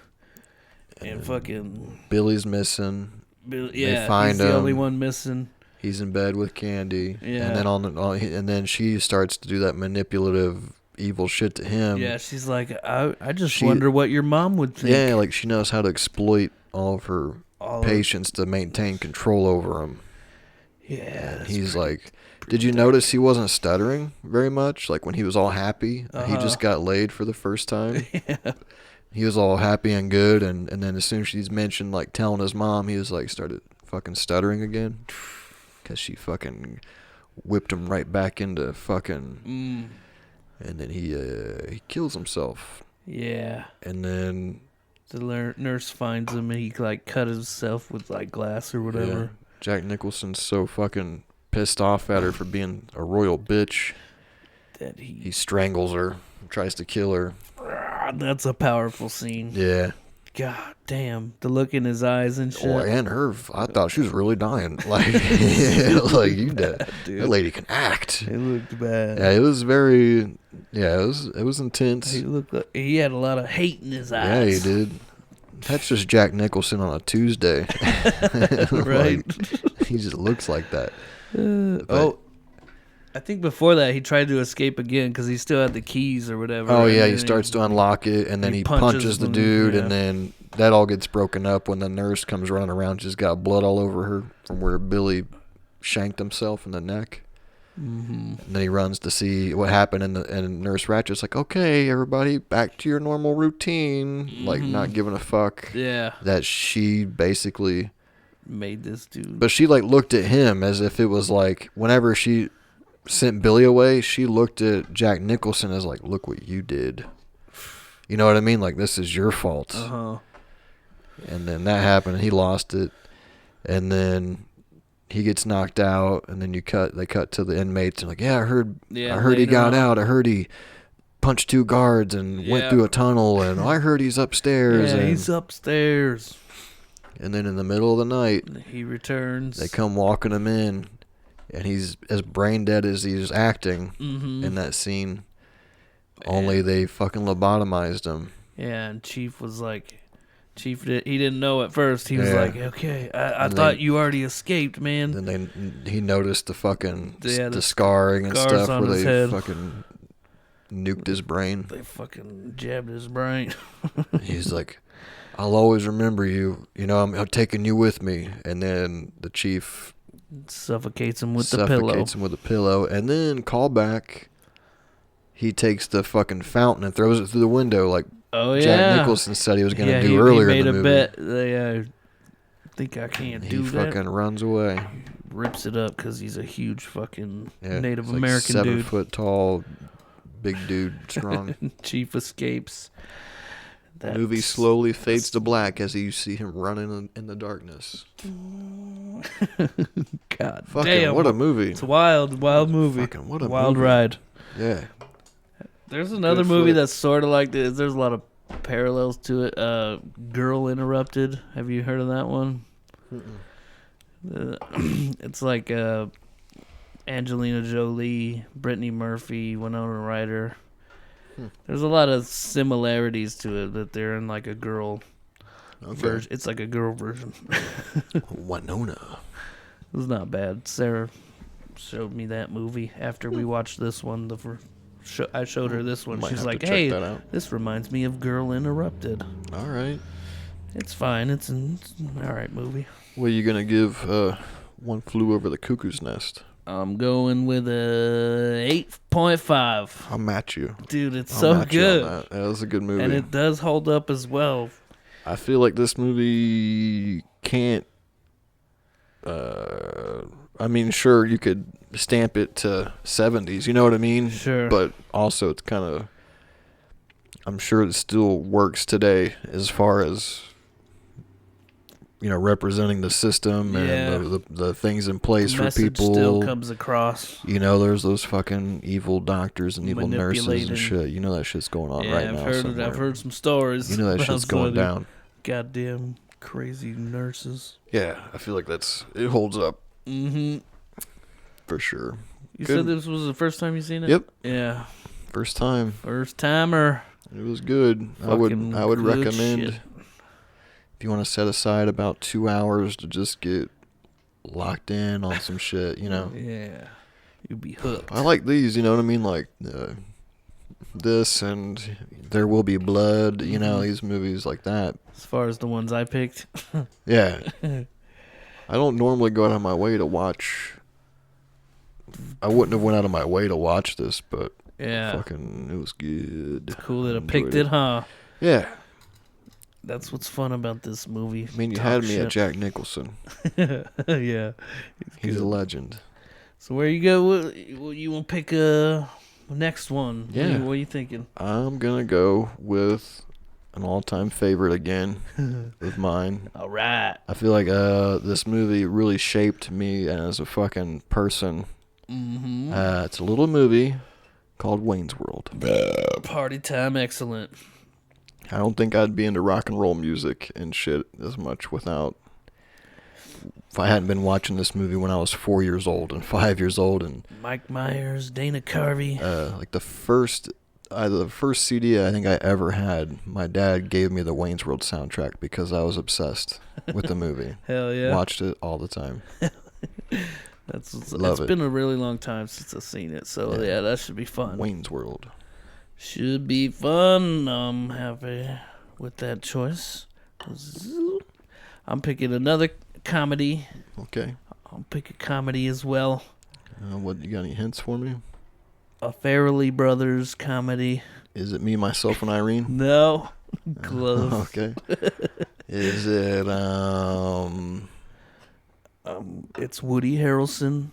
And fucking Billy's missing. They find he's the only one missing. He's in bed with Candy. Yeah. And then she starts to do that manipulative, evil shit to him. Yeah, she's like, I just wonder what your mom would think. Yeah, like she knows how to exploit all of her patients to maintain control over him. Yeah. He's like, did you notice he wasn't stuttering very much? Like when he was all happy, he just got laid for the first time. Yeah. He was all happy and good, and then as soon as she's mentioned, like, telling his mom, he was, like, started fucking stuttering again. Because she fucking whipped him right back into fucking... And then he kills himself. Yeah. And then... The nurse finds him, and he, like, cut himself with, like, glass or whatever. Yeah. Jack Nicholson's so fucking pissed off at her for being a royal bitch. That he strangles her, tries to kill her. That's a powerful scene. Yeah. God damn. The look in his eyes and shit. Oh, and her, I thought she was really dying. Like, like you did. Dude. That lady can act. It looked bad. Yeah, it was very, it was intense. He had a lot of hate in his eyes. Yeah, he did. That's just Jack Nicholson on a Tuesday. Right. Like, he just looks like that. I think before that he tried to escape again because he still had the keys or whatever. Oh yeah, he starts to unlock it, and then he punches the dude, and then that all gets broken up when the nurse comes running around. She's got blood all over her from where Billy shanked himself in the neck. Mm-hmm. And then he runs to see what happened, and Nurse Ratchet's like, "Okay, everybody, back to your normal routine," like not giving a fuck. Yeah, that she basically made this dude. But she like looked at him as if it was like whenever she sent Billy away, she looked at Jack Nicholson as like, look what you did. You know what I mean? Like, this is your fault. Uh-huh. And then that happened, and he lost it. And then he gets knocked out, and then they cut to the inmates, and like, I heard he got out. I heard he punched 2 guards and went through a tunnel, and I heard he's upstairs. Yeah, he's upstairs. And then in the middle of the night, he returns. They come walking him in. And he's as brain dead as he's acting in that scene. Only they fucking lobotomized him. Yeah, and Chief was like, he didn't know at first. He was like, okay, I thought you already escaped, man. And then he noticed the fucking the scarring and stuff where they fucking nuked his brain. They fucking jabbed his brain. He's like, I'll always remember you. You know, I'm taking you with me. And then the Chief suffocates him with the pillow. And then callback, he takes the fucking fountain and throws it through the window like Jack Nicholson said he was going to do earlier in the movie. He made a bet. I think I can't do that. He fucking runs away. Rips it up because he's a huge fucking Native American dude. 7 foot tall, big dude, strong. Chief escapes. The movie slowly fades to black as you see him running in the darkness. God fucking damn. What a movie. It's a wild movie. Fucking what a wild movie. Ride. Yeah. There's another movie that's sort of like this. There's a lot of parallels to it. Girl Interrupted. Have you heard of that one? It's like Angelina Jolie, Brittany Murphy, Winona Ryder. There's a lot of similarities to it, that they're in like a girl version. It's like a girl version. Winona. It was not bad. Sarah showed me that movie after we watched this one. I showed her this one. She's like, hey, this reminds me of Girl Interrupted. All right. It's fine. It's an all right movie. What are you going to give One Flew Over the Cuckoo's Nest? I'm going with a 8.5. I'll match you. Dude, it's so good. That was a good movie. And it does hold up as well. I feel like this movie can't... I mean, sure, you could stamp it to 70s, you know what I mean? Sure. But also it's kind of... I'm sure it still works today as far as... representing the system and the things in place the for people. Still comes across. There's those fucking evil doctors and evil nurses and shit. That shit's going on right now. I've heard some stories. That shit's going down. Goddamn crazy nurses. Yeah, I feel like it holds up. Mm-hmm. For sure. You said this was the first time you seen it? Yep. Yeah. First time. First timer. It was good. I would recommend if you want to set aside about 2 hours to just get locked in on some shit, Yeah. You'd be hooked. I like these, you know what I mean? Like this and There Will Be Blood, these movies like that. As far as the ones I picked. Yeah. I don't normally go out of my way to watch. I wouldn't have went out of my way to watch this, but it was good. It's cool that I picked it, huh? Yeah. That's what's fun about this movie. I mean, you had me at Jack Nicholson. Yeah. He's a legend. So where you go? You want to pick a next one? Yeah. What are you thinking? I'm going to go with an all-time favorite again of mine. All right. I feel like this movie really shaped me as a fucking person. Mm-hmm. It's a little movie called Wayne's World. Party time, excellent. I don't think I'd be into rock and roll music and shit as much if I hadn't been watching this movie when I was 4 years old and 5 years old. And Mike Myers, Dana Carvey. Like the first CD I think I ever had, my dad gave me the Wayne's World soundtrack because I was obsessed with the movie. Hell yeah. Watched it all the time. It's been a really long time since I've seen it, so yeah, that should be fun. Wayne's World. Should be fun. I'm happy with that choice. I'm picking another comedy. Okay. I'll pick a comedy as well. What, you got any hints for me? A Farrelly Brothers comedy. Is it Me, Myself, and Irene? No. Close. Okay. Is it it's Woody Harrelson.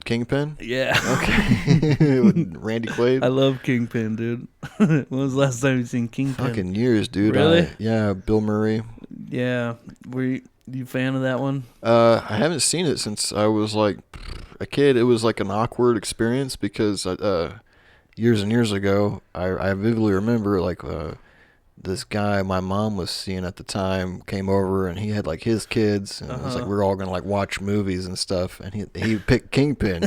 Kingpin? Yeah. Okay. With Randy Quaid? I love Kingpin, dude. When was the last time you seen Kingpin? Fucking years, dude. Really? Yeah, Bill Murray. Yeah. Were you a fan of that one? I haven't seen it since I was like a kid. It was like an awkward experience because years and years ago, I vividly remember like this guy my mom was seeing at the time came over and he had like his kids and it was like we were all gonna like watch movies and stuff and he picked Kingpin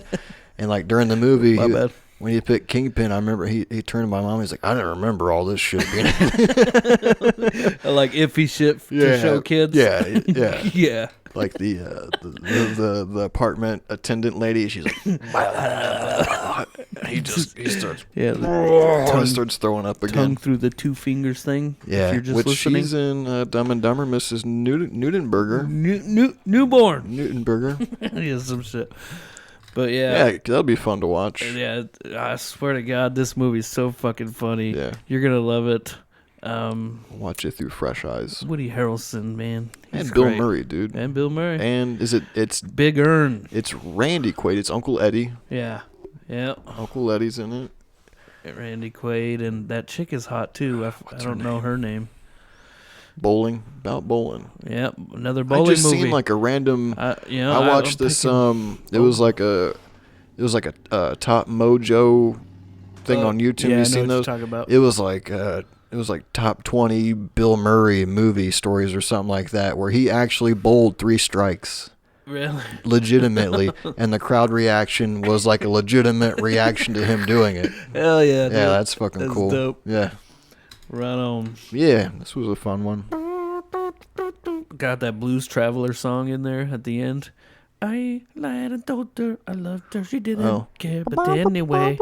and like during the movie when he picked Kingpin I remember he turned to my mom, he's like, I didn't remember all this shit being like iffy shit to show kids. Yeah like the apartment attendant lady, she's like he starts starts throwing up again. Tongue through the two fingers thing. Yeah, if you're just which listening. she's in Dumb and Dumber, Mrs. Newtonberger. Newborn. Newtonberger. Yeah, some shit. But yeah, that'll be fun to watch. Yeah, I swear to God, this movie's so fucking funny. Yeah, you're gonna love it. Watch it through fresh eyes. Woody Harrelson, man, and Bill Murray, dude, and Bill Murray. And it's Big Earn. It's Randy Quaid. It's Uncle Eddie. Yeah. Uncle Eddie's in it. Randy Quaid, and that chick is hot too. I don't know her name. Bowling. Yep, another bowling movie. I just seen like a random. I watched this. It was like a Top Mojo thing on YouTube. Yeah, you seen those? Talking about. It was like top 20 Bill Murray movie stories or something like that, where he actually bowled 3 strikes. Really? Legitimately, and the crowd reaction was like a legitimate reaction to him doing it. Hell yeah! Yeah, that's fucking cool. Dope. Yeah. Right on. Yeah, this was a fun one. Got that Blues Traveler song in there at the end. I lied and told her I loved her. She didn't care, but anyway.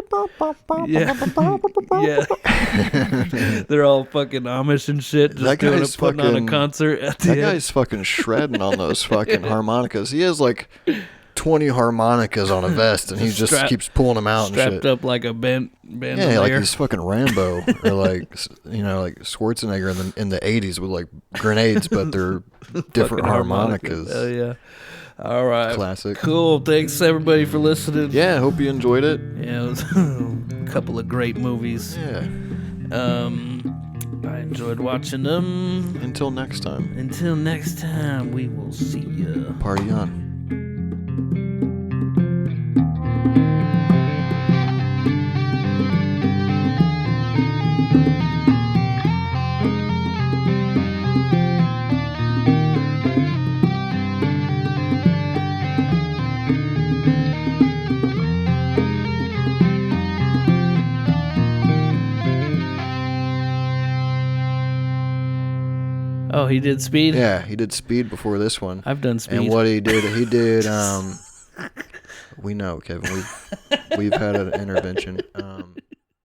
Yeah. They're all fucking Amish and shit. Just putting on a concert at the end. That guy's fucking shredding on those fucking harmonicas. He has like 20 harmonicas on a vest, and he just keeps pulling them out and shit. Strapped up like a bandolier. Yeah, like he's fucking Rambo, or like like Schwarzenegger in the 80s with like grenades, but they're different harmonicas. Hell yeah. All right. Classic. Cool. Thanks everybody for listening. Yeah, hope you enjoyed it. Yeah, it was a couple of great movies. Yeah. I enjoyed watching them. Until next time. Until next time, we will see ya. Party on. Oh, he did Speed? Yeah, he did Speed before this one. I've done Speed. And what he did, we know, Kevin. We've had an intervention.